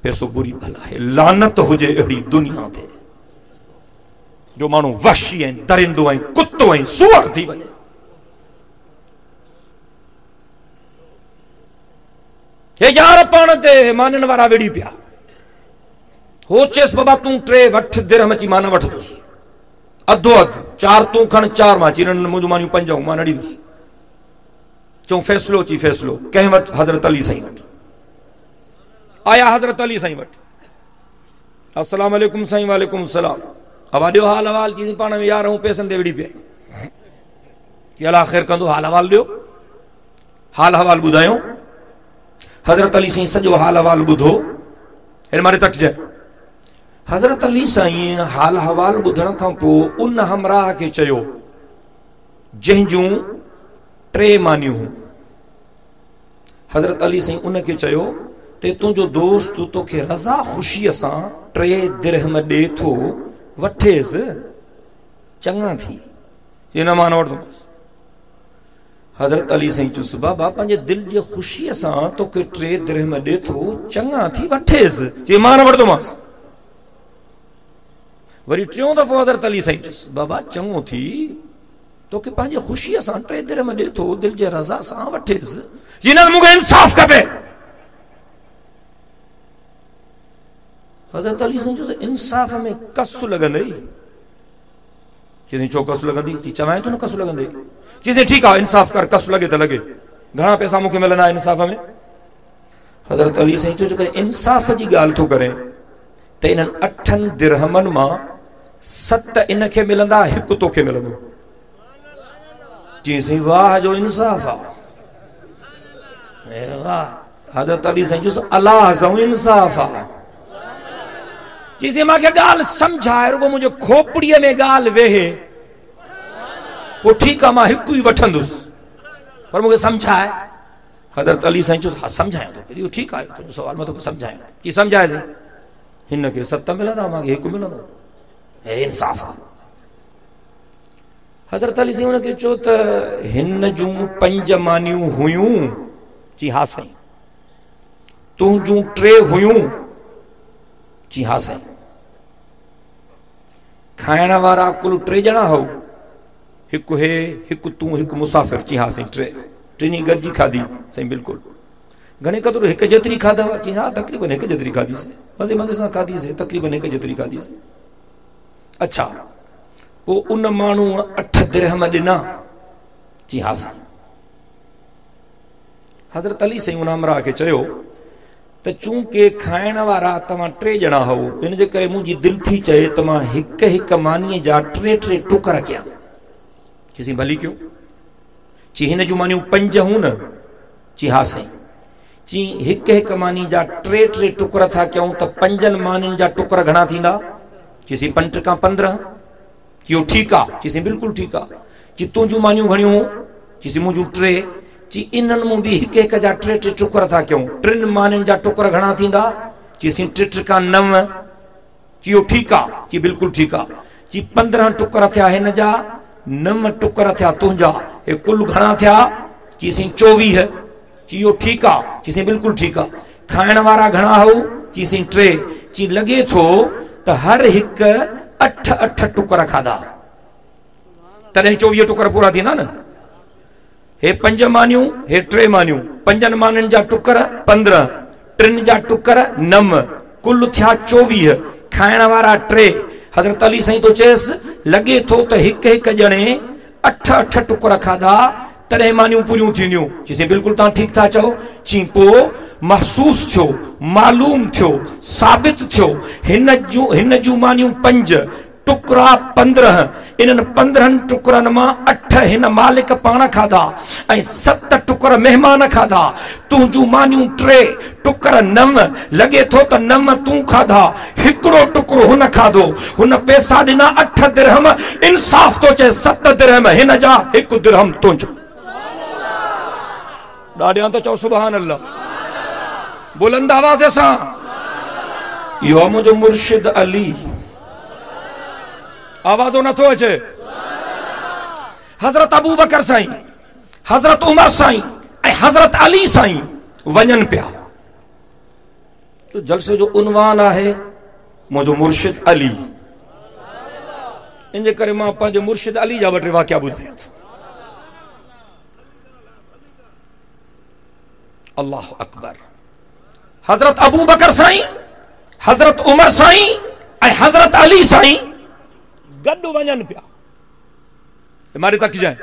पैसो बुरी भला आहे, लानत हुजे अहिड़ी दुनिया ते जो माण्हू वहशी ऐं दरिंदो ऐं कुतो ऐं सूअर थी वञे। हे यार पाण ते माननि वारा वेड़ी पिया। हो चेस बाबा तूं 3 वठ दिरहम, अची मां न वठंदुसि, अधो अधु, 4 तूं खण 4 मां। चई मुंहिंजूं मानियूं 5 मां न ॾींदुसि। चऊं फ़ैसिलो? चई फ़ैसिलो कंहिं वटि? हज़रत अली साईं वटि। आया हज़रत अली साईं वटि। अस्सलाम वालेकुम साईं। वालेकुम सलाम। हवा ॾियो हाल अहवाल। चई पाण में यार हूं पैसनि ते विड़ी पिया, कि अलाह ख़ैर कंदो, हाल अहवाल ॾियो, हाल अहवाल ॿुधायो। हज़रत अली साईं सॼो हाल अहवाल ॿुधो, हिन मारे तकजांइ। हज़रत अली साईं हाल अहवाल ॿुधण खां पोइ उन हमराह खे चयो जंहिंजूं 3 मानियूं हुयूं। हज़रत अली साईं उनखे चयो ते तुंहिंजो दोस्त तोखे रज़ा ख़ुशीअ सां 3 दिरहम ॾे थो, वठेसि, चङा थी। चई न मां न वठंदुमि। हज़रत अली साईं चयुसि बाबा पंहिंजे दिलि जे ख़ुशीअ सां तोखे 3 दिरहम ॾे थो, चङा थी, वठेसि। चई मां न वठंदोमांसि। वरी 3 दफ़ो हज़रत अली साईं चयुसि बाबा चङो थी, तोखे पंहिंजे ख़ुशीअ सां 3 दिरहम ॾे थो, दिलि जे रज़ा सां, वठेसि। चई न मूंखे इंसाफ़ खपे। हज़रत अली साईं चयुसि इंसाफ़ में कसु लॻंदई। चई छो कसु लॻंदी? चई चवां थो न कसु लॻंदई। चई ठीकु आहे इंसाफ़ कर, कसु लॻे त लॻे, घणा पैसा मूंखे मिलंदा इंसाफ़ में? हज़रत अली साईं चयो जेकॾहिं इंसाफ़ जी ॻाल्हि थो करे त इन्हनि 8 दिरहमनि मां 7 इनखे मिलंदा, 1 तोखे मिलंदो। चई साईं वाह जो इंसाफ़ आहे। हज़रत अली साईं चयुसि अलाह सां इंसाफ़ आहे। चई मूंखे ॻाल्हि सम्झाए, रुगो मुंहिंजे खोपड़ीअ में ॻाल्हि वेहे, पोइ ठीकु आहे मां 1 ई वठंदुसि, पर मूंखे सम्झाए। हज़रत अली साईं चयुसि हा सम्झायां थो। इहो ठीकु आहे तुंहिंजो सुवाल, मां तोखे सम्झायां। की सम्झाएसि? हिन खे 7 मिलंदा, मांखे 1 मिलंदो, हे इंसाफ़ आहे। हज़रत अली साईं हुनखे चयो त हिन जूं 5 मानियूं हुयूं, चई हा साईं। तुंहिंजूं 3 हुयूं, चई हा साईं। खाइण वारा कुल 3 ॼणा हो, हिकु हे, हिकु तूं, हिकु मुसाफ़िर, चई हा साईं। 3 टिनी गॾिजी खाधी, साईं बिल्कुलु। घणे क़दुरु हिकु जेतिरी खाधव, चई हा तक़रीबन हिकु जेतिरी खाधीसीं, मज़े मज़े सां खाधीसीं, तक़रीबन हिकु जेतिरी खाधीसीं। अच्छा, पोइ उन माण्हू 8 दिरहम ॾिना, चई हा साईं। हज़रत अली साईं उन अमरा खे चयो त चूंकि खाइण वारा तव्हां 3 ॼणा हो, इन जे करे मुंहिंजी दिलि थी चए त मां हिकु मानीअ जा 3 टुकर कयां। चई भली कयो। चई हिन जूं मानियूं 5 हूं न, चई हा साईं। चई हिकु मानी जा 3 टुकर था कयूं त 5 मानियुनि जा टुकर घणा थींदा? चई 5 × 15। चयो ठीकु आहे, चई बिल्कुलु ठीकु आहे। चई तुंहिंजूं मानियूं घणियूं? चई मुंहिंजूं 3। चई इन्हनि मूं बि हिकु जा 3 टुकर था कयूं, 3 मानियुनि जा टुकर घणा थींदा? चई 3 × 9। चयो ठीकु आहे, चई बिल्कुलु ठीकु आहे। चई 15 टुकर थिया हिन जा, 9 टुकर थिया तुंहिंजा, हे कुल घणा थिया? चई 24। चयो ठीकु आहे, चई बिल्कुलु ठीकु आहे। खाइण वारा घणा हो? चई 3। चई लॻे थो त हर हिकु 8 टुकर खाधा, तॾहिं 24 टुकर पूरा थींदा न। हे 5 मानियूं, हे 3 मानियूं, 5 मानियुनि जा टुकर 15, 3 जा टुकर 9, कुल थिया 24। खाइण वारा 3। हज़रत अली साईं तो चएसि लॻे थो त हिकु ॼणे 8 टुकर खाधा, तॾहिं मानियूं पूरियूं थींदियूं। चई बिल्कुलु तव्हां ठीकु था चओ। चई पोइ महसूस थियो, मालूम थियो, साबित थियो, हिन जूं मानियूं 5, टुकरा 15, इन्हनि 15 टुकरनि मां 8 हिन मालिक पाण खाधा ऐं 7 टुकर महिमान खाधा। तुंहिंजूं मानियूं 3, टुकर 9, लॻे थो त 9 तूं खाधा, हिकिड़ो टुकड़ो हुन खाधो। हुन पैसा ॾिना 8 दिरहम, इंसाफ़ तो चए 7 दिरहम हिन जा, 1 दिरहम तुंहिंजो। ॾाढियां त चओ सुभान अल्लाह, बुलंद आवाज़ सां। इहो आहे मुंहिंजो मुर्शिद अली। आवाज़ो नथो अचे। हज़रत अबू बकर साईं, हज़रत उमर साईं ऐं हज़रत अली साईं वञनि पिया। तो जलसे जो उनवान आहे मुंहिंजो मुर्शिद अली। इन जे करे मां पंहिंजे मुर्शिद अली जा 2 वाक़िया ॿुधायां थो। अल्लाह अकबर। हज़रत अबू बकर साईं, हज़रत उमर साईं ऐं हज़रत अली साईं गॾु वञनि पिया। मारे तक जाए,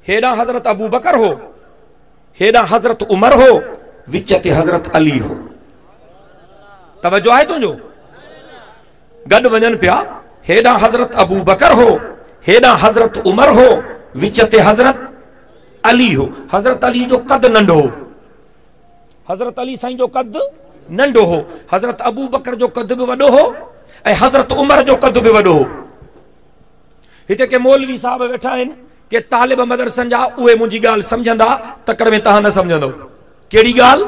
हेॾां हज़रत अबू बकर हो, हेॾां हज़रत उमर हो, विच ते हज़रत अली हो। तवज्जो आहे तुंहिंजो? गॾु वञनि पिया, हेॾां हज़रत अबू बकर हो, हेॾां हज़रत उमर हो, विच ते हज़रत अली हो। हज़रत अली जो कद नंढो हो, हज़रत अली साईं जो कद नंढो हो, हज़रत अबू बकर जो कद बि वॾो हो ऐं हज़रत उमर जो कद बि वॾो हो। हिते के मौलवी साहब वेठा आहिनि, के तालिब मदरसनि जा, उहे मुंहिंजी ॻाल्हि सम्झंदा, तकड़ में तव्हां न सम्झंदो। कहिड़ी ॻाल्हि?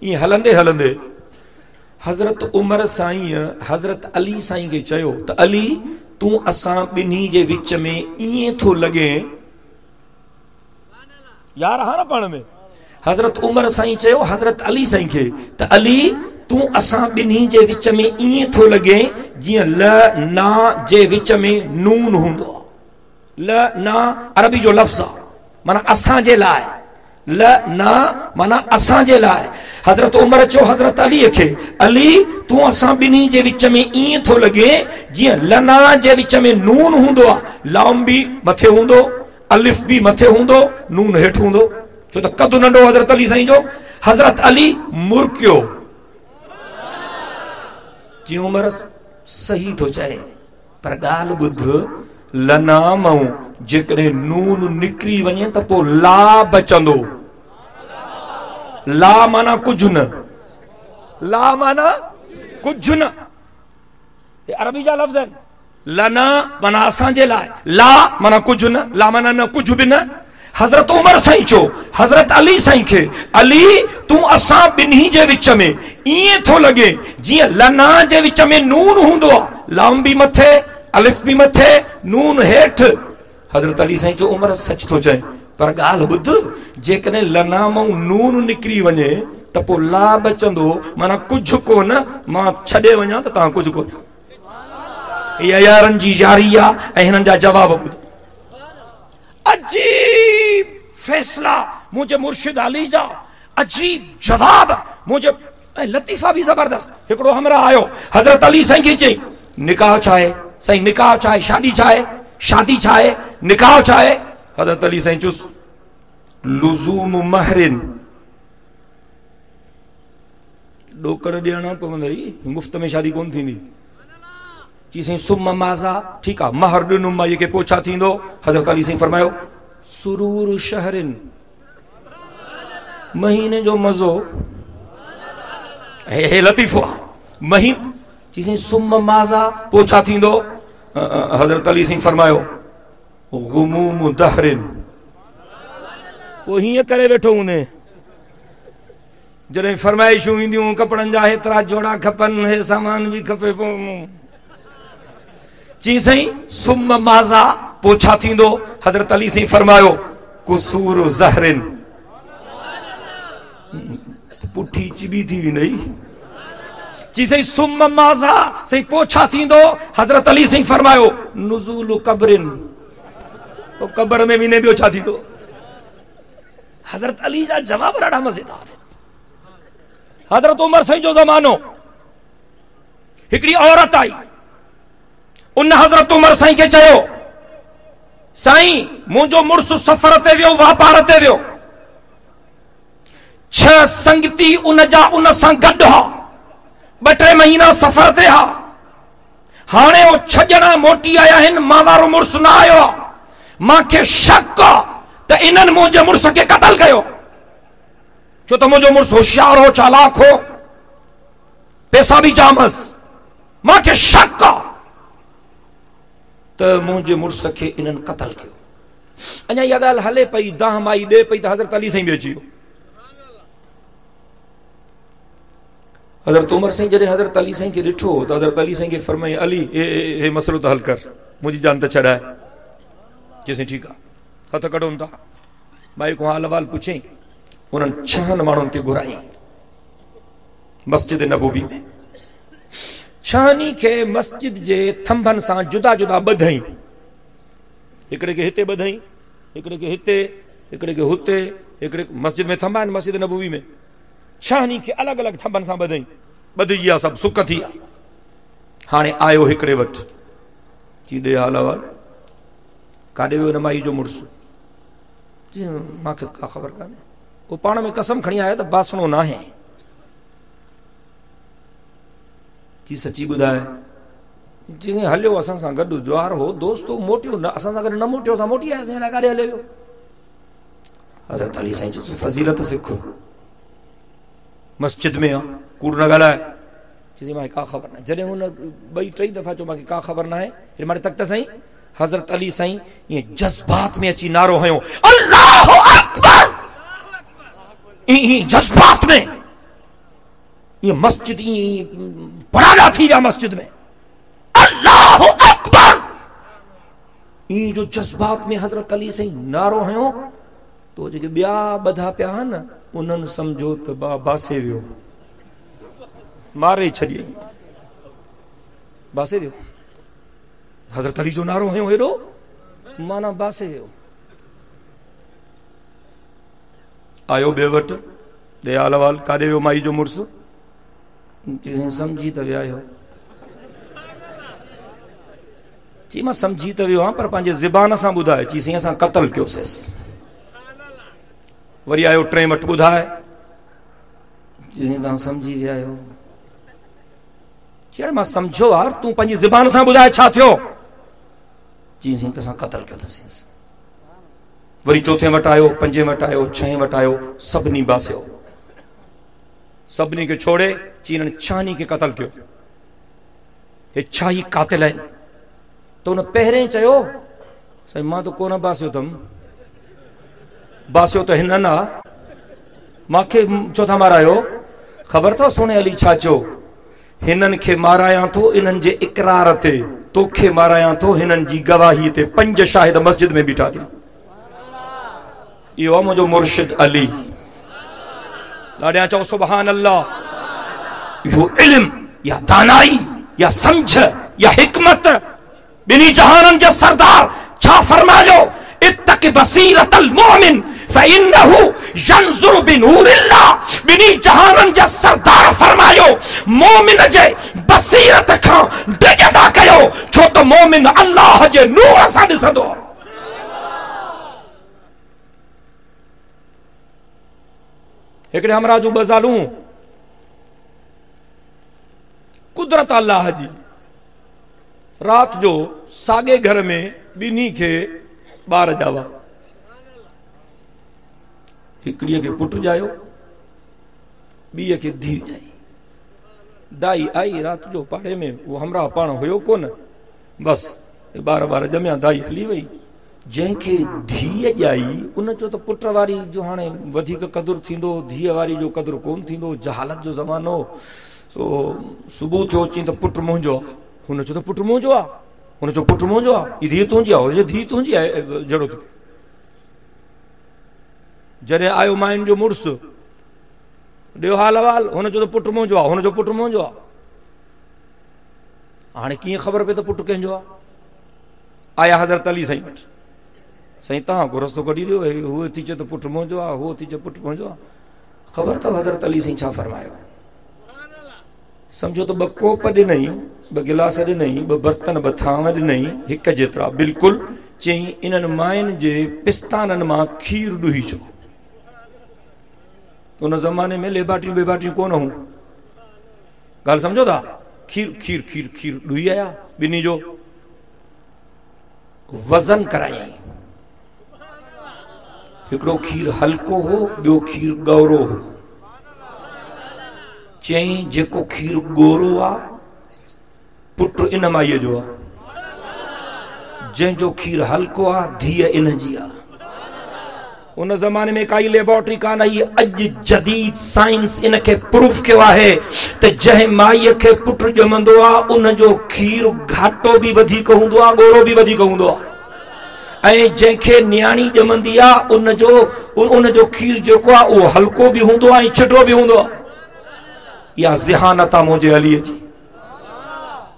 ईअं हलंदे हलंदे हज़रत उमर साईं हज़रत अली साईं खे चयो त अली तूं असां ॿिन्ही जे विच में ईअं थो लॻे, यार हा न पाण में। हज़रत उमर साईं चयो हज़रत अली साईं खे त अली तूं असां ॿिन्ही जे विच में ईअं थो लॻे जीअं ल ना जे विच में नून हूंदो। ल ना अरबी जो लफ़्ज़ आहे, माना असां जे लाइ। ल ना माना असां जे लाइ। हज़रत उमर चयो हज़रत अलीअ खे, अली तूं असां ॿिन्ही जे विच में ईअं थो लॻे जीअं लना जे विच में नून हूंदो आहे। लाम बि मथे हूंदो, अलिफ बि मथे हूंदो, नून हेठि हूंदो। छो त कदु नंढो हज़रत अली साईं जो। हज़रत अली मुर्कियो। जी उमर सही थो चए, पर ॻाल्हि ॿुध, लना मां जेकॾहिं नून निकिरी वञे त पोइ ला बचंदो। ला माना कुझु न, ला माना कुझु न, ये अरबी जा लफ़्ज़ आहिनि। लना माना असांजे लाइ, ला माना कुझु न, ला माना न कुझु बि न। हज़रत उमर साईं चो हज़रत अली साईं खे, अली तू असां बिन्ही जे विच में ईअं थो लॻे जीअं लना जे विच में नून हूंदो आहे, लाम बि मथे अलिफ बि मथे नून हेठि। हज़रत अली साईं चो उमर सच थो चए, पर ॻाल्हि ॿुध, जेकॾहिं लना मां नून निकिरी वञे त पोइ ला बचंदो, माना कुझु कोन, मां छॾे वञा त तव्हां कुझु कोन। इहा यारनि जी यारी आहे ऐं हिननि जा जवाब ॿुध। अजीब फैसला मुझे मुर्शिद अली जा, अजीब जवाब मुझे, ऐं लतीफ़ा भी जबरदस्त। हिकिड़ो हमरा आयो हज़रत अली साईं खे चई निकाह छा आहे साईं, निकाह छा आहे, शादी छा आहे, शादी छा आहे, निकाह छा आहे। हज़रत अली साईं चुस लुज़ूम महरिन, ॾोकड़ ॾियणा पवंदई, मुफ़्त में शादी कोन थींदी। चई साईं सुम माज़ा, ठीकु आहे महर ॾिनुमि मां, इहे पोइ छा थींदो। हज़रत अली साईं फरमायो सुरूर शहरिन, महीने जो मज़ो। हे लतीफ़ो आहे महीने। चई साईं सुम माज़ा, पोइ छा थींदो। हज़रत अली साईं फरमायो गुमूम दहरिन, पोइ हीअं करे वेठो हूंदे जॾहिं फरमाइशूं ईंदियूं कपिड़नि जा हेतिरा जोड़ा खपनि, हे सामान बि खपे। पोइ चई साईं सुम माज़ा, पोइ छा थींदो। हज़रत अली साईं फरमायो कुसूर ज़हरिन, पुठी चिबी थी वेंदई। चई साईं सुम माज़ा, साईं पोइ छा थींदो। हज़रत अली साईं फरमायो नुज़ूल क़ब्रिन, तो क़ब्र में वेंदे ॿियो छा थींदो। हज़रत अली जा जवाब ॾाढा मज़ेदार। हज़रत उमर साईं जो ज़मानो, हिकिड़ी औरत आई, उन हज़रत उमर साईं खे चयो साईं मुंहिंजो मुड़ुसु सफ़र ते वियो, वापार ते वियो, 6 संगती उन जा उन सां गॾु हा, 2-3 महीना सफ़र ते हा, हाणे उहो 6 ॼणा मोटी आया आहिनि, मां वारो मुड़ुसु न आयो आहे। मूंखे शक आहे त इन्हनि मुंहिंजे मुड़ुस खे क़तल कयो, छो त मुंहिंजो मुड़ुसु होशियार हो, चालाक हो, पैसा बि जाम हुअसि। मूंखे शक आहे त मुंहिंजे मुड़ुस खे इन्हनि क़तल कयो। अञा इहा ॻाल्हि हले पई, दाह माई ॾे पई त हज़रत अली साईं बि अची वियो। हज़रत उमर साईं जॾहिं हज़रत अली साईं खे ॾिठो त हज़रत अली साईं खे फरमाई अली हे मसइलो त हल कर, मुंहिंजी जान त छॾाए। चईं ठीकु आहे, हथ कढूं था। भाई को हाल अहवाल पुछई, उन्हनि 6 माण्हुनि खे घुराई मस्जिद नबवी में। 6 खे मस्जिद जे थंभनि सां जुदा जुदा ॿधई, हिकिड़े खे हिते ॿधई, हिकिड़े खे हिते, हिकिड़े खे हुते, हिकिड़े मस्जिद में थंभा आहिनि मस्जिद नबवी में, 6 खे अलॻि अलॻि थंभनि सां ॿधई, ॿधिजी विया सभु, सुक थी विया। हाणे आयो हिकिड़े वटि, चई ॾे हाल अहवाल, काॾे वियो हिन माई जो मुड़ुसु। मूंखे का ख़बर कान्हे। वो पाण में कसम खणी आयो त बासणो न आहे। जी सची ॿुधाए। जी हलियो असां सां गॾु, ज्वार हो, दोस्त हो, मोटियो न, असां सां गॾु न मोटियो, असां मोटी आयासीं, हिन काॾे हले वियो। हज़रत अली साईं चयो फज़ीलत सिखो, मस्जिद में आहे, कूड़ न ॻाल्हाए। चई मूंखे का ख़बर न। जॾहिं हुन 2-3 दफ़ा चयो मूंखे का ख़बर न आहे, हिन मारे तक त साईं हज़रत अली साईं ईअं जज़्बात में अची नारो हयो अल्लाहु अकबर, ईअं जज़्बात में, ईअं मस्जिद ईअं परागा थी विया मस्जिद में, अल्लाहु अकबर, ईअं जो जज़्बात में हज़रत अली साईं नारो हयो तो जेके ॿिया ॿधा पिया न उन्हनि सम्झो त बासे वियो, मारे छॾियईं, बासे वियो। हज़रत अली जो नारो हयो हेॾो, माना बासे वियो। आयो ॿिए वटि, ॾे हाल अहवाल, काॾे वियो माई जो मुड़ुसु। सम्झी त विया आहियो। चई मां सम्झी त वियो आहियां, पर पंहिंजे ज़बान सां ॿुधाए। चई साईं असां क़तल कयोसीं। वरी आयो 3 वटि, ॿुधाए। चई साईं तव्हां सम्झी विया आहियो। चई मां सम्झो आहे, तूं पंहिंजी ज़बान सां ॿुधाए छा थियो। जी साईं असां क़तल कयो अथसीं। वरी 4 वटि आयो, 5 वटि आयो, 6 वटि आयो, सभिनी बासियो, सभिनी खे छोड़े। चई हिननि 6 खे क़तल कयो, हे 6 कातिल आहिनि। त हुन पहिरें चयो साईं मां त कोन बासियो अथमि, बासियो तो हिनन आ माखे चौथा मारायो खबर तो सुने अली छाचो हिनन के माराया तो इनन जे इकरार ते तोखे माराया तो हिनन जी गवाही ते 5 शाहिद मस्जिद में बीठा थी यो मुझो मुर्शिद अली दाड़िया चो सुभान अल्लाह यो इल्म या दानाई या समझ या हिकमत बिनी जहानन जे सरदार छा फरमायो इत्तक बसीरतल मोमिन फइन्नहु यंजुरु बिनूरिल्लाह बिनी जहानन जे सरदार फरमायो मोमिन जे बसीरत खां डिगदा कयो छो तो मोमिन अल्लाह जे नूर सां ॾिसंदो हिकड़े हमरा जो बजालू कुदरत अल्लाह जी रात जो सागे घर में बिनी के बार जावा हिकड़ीअ के पुट जायो बीए के धी जाई दाई आई रात जो पाड़े में वो हमरा पाण हुयो कोन बस बार बार जमिया दाई हली वई जंहिंखे धीअ जाई उन चो तो पुट वारी जो हाणे वधीक कदुर थींदो धीअ वारी जो कदुर कोन थींदो जहालत जो ज़मानो सो सुबुह थियो चई तो पुट मुंहिंजो हुन चो तो पुट मुंहिंजो आ हुन चो पुट मुंहिंजो आ ई धीअ तुंहिंजी आहे हुन धीअ तुंहिंजी आहे जहिड़ो तूं जॾहिं आयो माइन जो मुड़ुस ॾियो हाल अहवाल हुन चो तो पुट मुंहिंजो आहे हुन जो पुट मुंहिंजो आहे हाणे कीअं ख़बर पए त पुट कंहिंजो आहे आया हज़रत अली साईं वटि साईं तव्हां को रस्तो कढी ॾियो हूअ थी चए त पुट मुंहिंजो आहे हूअ थी चए पुट मुंहिंजो आहे ख़बर अथव हज़रत अली साईं छा फरमायो समझो तो 2 कोप ॾिनई 2 गिलास ॾिनई 2 बर्तन 2 थांव ॾिनई हिक जेतिरा बिल्कुलु चई इन्हनि माइन जे पिस्ताननि मां खीर ॾुही चो उन ज़माने में लेबाटियूं बेबाटियूं कोन हूं ॻाल्हि समझो था खीर खीर खीर खीर ॾुही आया ॿिन्ही जो वज़न करायई हिकिड़ो खीर हल्को हो ॿियो खीर गौरो हो चई जेको खीर गोरो आ पुट इन माईअ जो आ जंहिंजो खीर हल्को आ धीअ इन जी आ उन ज़माने में काई लेबोरेटरी कान आई अॼु जदीद साइंस इन खे प्रूफ कयो आहे त जंहिं माईअ खे पुट ॼमंदो आ उन जो खीर घाटो बि वधीक हूंदो आ गोरो बि वधीक हूंदो आ ऐं जंहिंखे न्याणी ॼमंदी आ उन जो खीर जेको आ उहो हल्को बि हूंदो आ ऐं छिटो बि हूंदो आ या ज़हानत आ मुंहिंजे अलीअ जी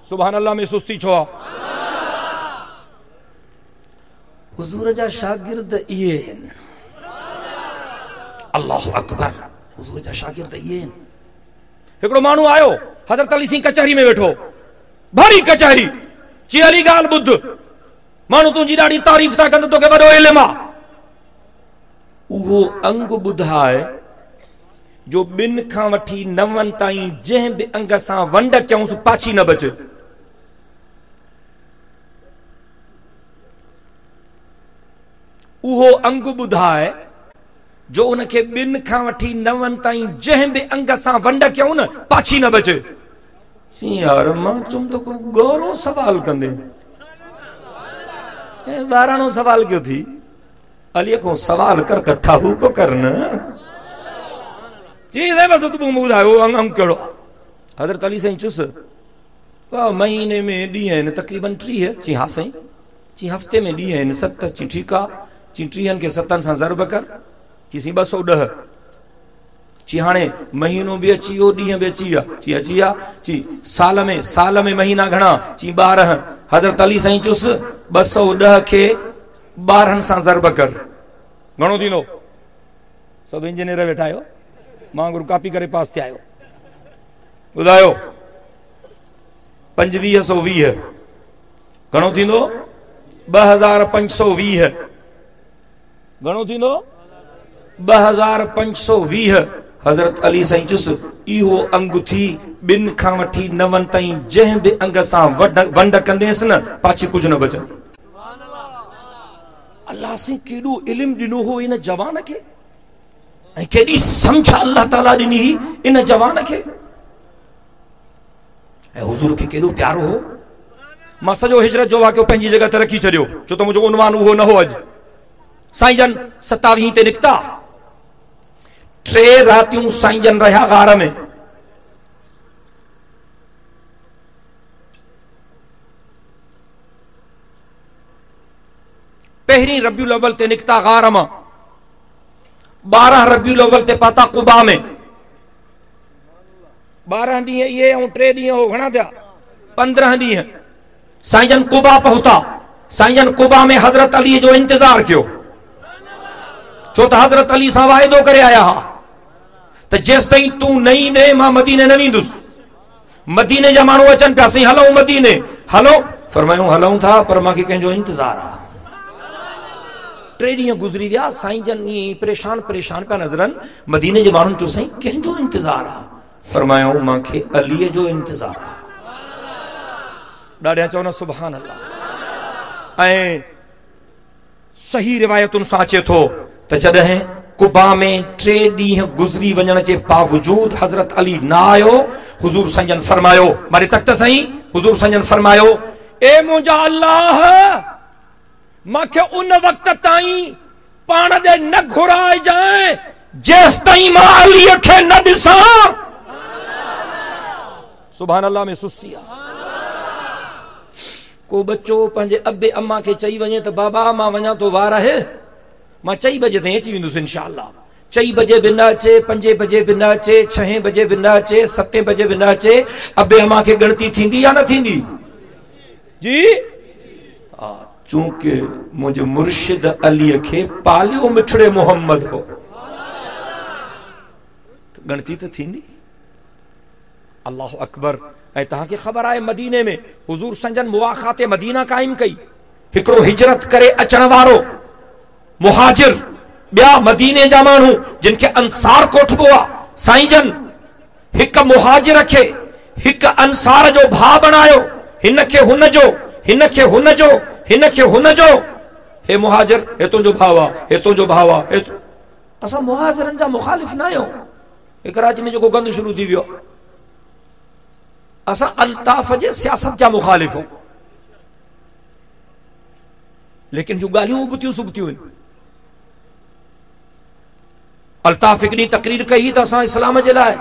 सुभान अल्लाह में सुस्ती छो आ हुजूर जा शागिर्द इहे आहिनि अल्लाहु अकबर हुजूर जा शागिर्द इहे आहिनि हिकिड़ो माण्हू आयो हज़रत अली सिंह कचहरी में वेठो भारी कचहरी चई अली ॻाल्हि ॿुध माण्हू तुंहिंजी ॾाढी तारीफ़ था कनि तोखे वॾो इल्मु आहे उहो अंग ॿुधाए जो 2 खां वठी 9 ताईं जंहिं बि अंग सां वंड कयूंसि पाछी न बचे उहो अंग ॿुधाए जो उनखे 2 खां वठी 9 ताईं जंहिं बि अंग सां वंड कयूं न पाछी न बचे यार मां चुम तो को गौरव सवाल कंदे 12 सवाल क्यों थी अली को सवाल कर त ठाहू को करना चीज़ है बस तू ॿुधायो अंग कहिड़ो हज़रत अली साईं चुस महीने में ॾींहं आहिनि तक़रीबन 30 चई हा साईं चई हफ़्ते में ॾींहं आहिनि 7 चई ठीकु आहे चई 30 खे 7 सां ज़रब कर चई 210 चई हाणे महीनो बि अची वियो ॾींहं बि अची विया चई अची विया चई साल में महीना घणा चई 12 हज़रत अली साईं चुस 210 खे 12 सां ज़रब कर घणो थींदो सभु इंजीनियर वेठा आहियो मां गुरु कॉपी करे पास थिया आहियो ॿुधायो 2520 घणो थींदो 2520 घणो थींदो 2520 हज़रत अली साईं चुस इहो अंग थी 2 खां वठी 9 ताईं जंहिं बि अंग सां वंड कंदेसि न पाछी कुझु न बचंदो अल्लाह सिंह केॾो इल्मु ॾिनो हो इन जवान खे ऐं केॾी सम्झ अल्लाह ताला ॾिनी इन जवान खे ऐं हुजूर खे केॾो प्यारो हो मां सॼो हिजरत जो वाक़ियो पंहिंजी जॻह ते रखी छॾियो छो त मुंहिंजो उनवान उहो न हो अॼु साईं जन 27 ते निकता, 3 रातियूं साईं जन रहा गार में। पहिरीं रबियुल अव्वल ते निकता गार मां, 12 रबियुल अव्वल ते पाता कुबा में। 12 ॾींहं इहे ऐं 3 ॾींहं हो घणा थिया, 15 ॾींहं साईं जन कुबा पहुता। साईं जन कुबा में हजरत अली जो इंतजार कियो, छो त हजरत अली सां वाइदो करे आया हा त जेस ताईं तू न ईंदे मां मदीने न वेंदुसि। मदीने जा माण्हू अचनि पिया, साईं हलूं मदीने, हलो। फरमायूं हलूं था, पर मांखे कंहिंजो इंतजार आहे। 3 ॾींहं गुज़री विया, साईं जन ईअं परेशान परेशान पिया नज़रनि। मदीने जे माण्हुनि चयो साईं कंहिंजो इंतजार आहे? फरमायूं मांखे अलीअ जो इंतजार आहे। ॾाढा चवनि सुभान अल्लाह। ऐं सही रिवायतुनि सां अचे थो त जॾहिं कुबा में 3 ॾींहं गुज़री वञण जे बावजूद हज़रत अली न आयो, हुज़ूर साईं जन फरमायो, मारे तख्त साईं, हुज़ूर साईं जन फरमायो, ए मुंहिंजा अल्लाह, मांखे उन वक़्त ताईं पाण ॾे न घुराए जाए जेस ताईं मां अलीअ खे न ॾिसां। सुभान अल्लाह में सुस्ती आहे। को बच्चो पंहिंजे अबे अम्मा खे चई वञे त बाबा मां वञा थो, वार आहे, मां 4 बजे ताईं अची वेंदुसि इंशाअल्लाह। 4 बजे बि न अचे, 5 बजे बि न अचे, 6 बजे बि न अचे, 7 बजे बि न अचे, अबे अम्मा खे गणती थींदी या न थींदी? जी हा, चूंकि मुंहिंजे मुर्शिद अलीअ खे पालियो मिठड़े मोहम्मद हो, गणती त थींदी। अल्लाह अकबर। ऐं तव्हांखे ख़बर आहे मदीने में हुज़ूर संजन मुवाख़ात मदीना क़ाइम कई। हिकिड़ो हिजरत करे अचण वारो मुहाजिर, ॿिया मदीने जा माण्हू जिन खे अंसार कोठबो आहे, साईं जन हिक मुहाजिर खे हिक अंसार जो भाउ बणायो। हिन खे हुन जो, हिन खे हुन जो, हिन खे हुन जो। हे मुहाजिर, हे तुंहिंजो भाउ आहे, हे तुंहिंजो भाउ आहे। असां मुहाजिरनि जा मुखालिफ़ न आहियूं। कराची में जेको गंद शुरू थी वियो, असां अल्ताफ जे सियासत जा मुखालिफ़ हो, लेकिन जो ॻाल्हियूं उबतियूं सुबतियूं आहिनि। अल्ताफ हिकु ॾींहुं तकरीर कई त असां इस्लाम जे लाइ,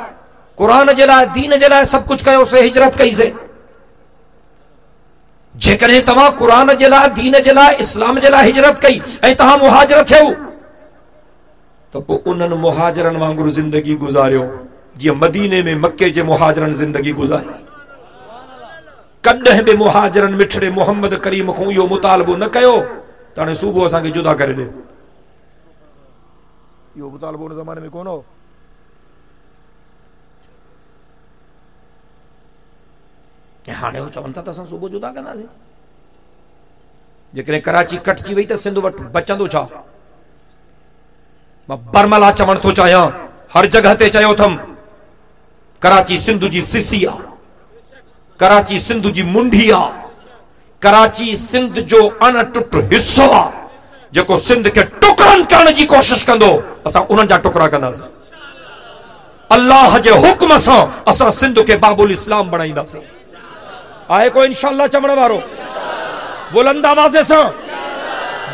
क़ुरान जे लाइ, दीन जे लाइ सभु कुझु कयोसीं, हिजरत कईसीं। जेकॾहिं तव्हां क़ुरान जे लाइ, दीन जे लाइ, इस्लाम जे लाइ हिजरत कई ऐं तव्हां मुहाजिर थियो त पोइ उन्हनि मुहाजिरनि वांगुरु ज़िंदगी गुज़ारियो जीअं मदीने में मके जे मुहाजिरनि ज़िंदगी गुज़ारी। कॾहिं बि मुहाजिरनि मिठड़े मोहम्मद करीम खां इहो मुतालबो न कयो त हाणे सुबुह असांखे जुदा करे ॾे। इहो मुतालबो उन ज़माने में कोन हो। ऐं हाणे हो चवनि था त असां सुबुह जुदा कंदासीं। जेकॾहिं कराची कटिजी वई त सिंध वटि बचंदो छा? मां बरमला चवण थो चाहियां, हर जगह ते चयो अथमि, कराची सिंध जी सिसी आहे, कराची सिंध जी मुंडी आहे, कराची सिंध जो अणटुट हिस्सो आहे। जेको सिंध खे टुकड़नि करण जी कोशिश कंदो, असां उन्हनि जा टुकड़ा कंदासीं। अल्लाह जे हुक्म सां असां सिंध खे बाबुल इस्लाम बणाईंदासीं। आहे कोई इंशाअल्लाह चवण वारो? बुलंद आवाज़ सां,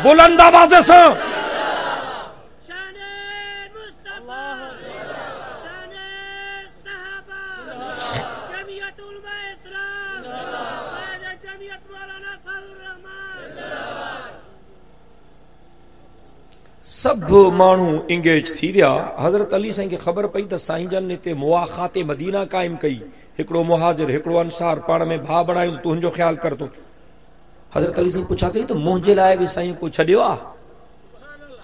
बुलंद आवाज़ सां। सब मानू इंगेज थी विया। हजरत अली साईं खे ख़बर पई त साईं जन ने ते मुआखात मदीना कायम कई। हिकिड़ो मुहाजिर, हिकिड़ो अंसार पाण में भाउ बणायूं, तुंहिंजो ख्याल कर तो। हजरत अली साईं पुछा कई त मुंहिंजे लाइ बि साईं को छॾियो आहे?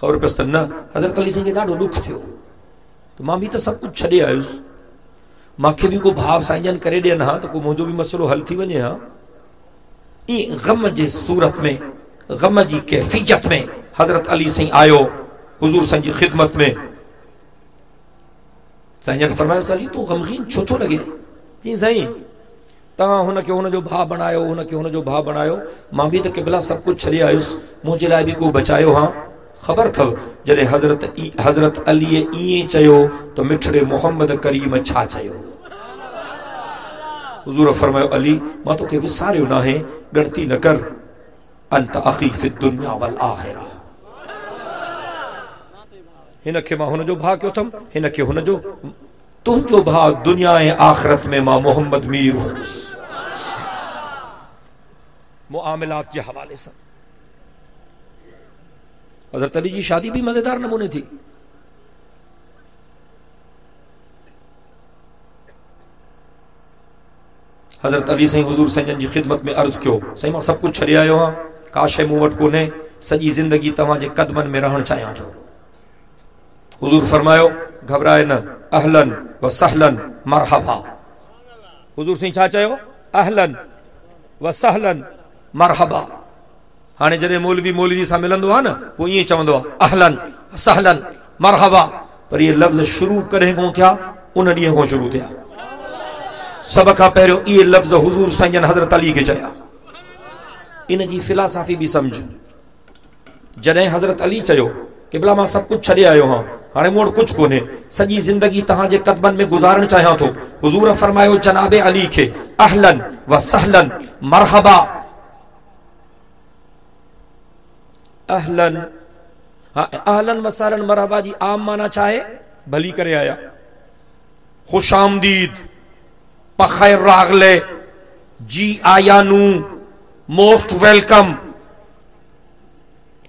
ख़बर पियसि त न। हजरत अली साईं खे ॾाढो ॾुख थियो त मां बि त सभु कुझु छॾे आयुसि, मूंखे बि को भाउ साईं जन करे ॾियनि हा त को मुंहिंजो बि मसइलो हल थी वञे हा। ईअं गम जे सूरत में, गम जी कैफियत में हजरत अली साईं आयो हुजूर साईं जी ख़िदमत में। साईं जन फरमायो, अली तूं गमगीन छो थो लॻे? चई साईं तव्हां हुनखे हुनजो भाउ बणायो, हुनखे हुनजो भाउ बणायो, मां बि त क़िबला सभु कुझु छॾे आयुसि, मुंहिंजे लाइ बि को बचायो हा? ख़बर अथव जॾहिं हज़रत अलीअ ईअं चयो त मिठड़े मोहम्मद करीम छा चयो? हुज़ूर फरमायो, अली मां तोखे विसारियो न आहे, ॻणती न कर, अंत अखी फि दुनिया वल आखिरा। हिन खे मां हुन जो भाउ कयो अथमि, हिन खे हुन जो। तुंहिंजो भाउ दुनिया ऐं आख़िरत में मां मोहम्मद मीर हुयुसि। मुआमिलात जे हवाले सां हज़रत अली जी शादी भी मज़ेदार नमूने थी। हज़रत अली साईं हुज़ूर साईं जी ख़िदमत में अर्ज़ कयो, साईं मां सभु कुझु छॾे आयो आहियां, का शइ मूं वटि कोन्हे, सॼी ज़िंदगी तव्हांजे क़दमनि में रहणु चाहियां थो। हुज़ूर फरमायो, घबराए न, अहलन व सहलन मरहबा। हुज़ूर साईं छा चयो? अहलन व सहलन मरहबा। हाणे जॾहिं मौलवी सां मिलंदो आहे न, पोइ ईअं चवंदो आहे अहलन सहलन मरहबा, पर इहे लफ़्ज़ शुरू कॾहिं खां थिया? उन ॾींहं खां शुरू थिया। सब खां पहिरियों इहे लफ़्ज़ हुज़ूर साईं जन हज़रत अली खे चया। इन जी फिलासफ़ी बि सम्झ। जॾहिं हज़रत अली चयो कि भला मां सभु कुझु छॾे आयो आहियां, हाणे मूं वटि कुझु कोन्हे, सॼी ज़िंदगी तव्हांजे क़दमनि में गुज़ारणु चाहियां थो, हुज़ूर फरमायो जनाबे अली खे अहलन व सहलन मरहबा। अहलन, हाँ, अहलन व सहलन मरहबा जी आम माना छा आहे? भली करे आया, खुश आमदीद, पखैर रागले, जी आयानू, मोस्ट वेलकम।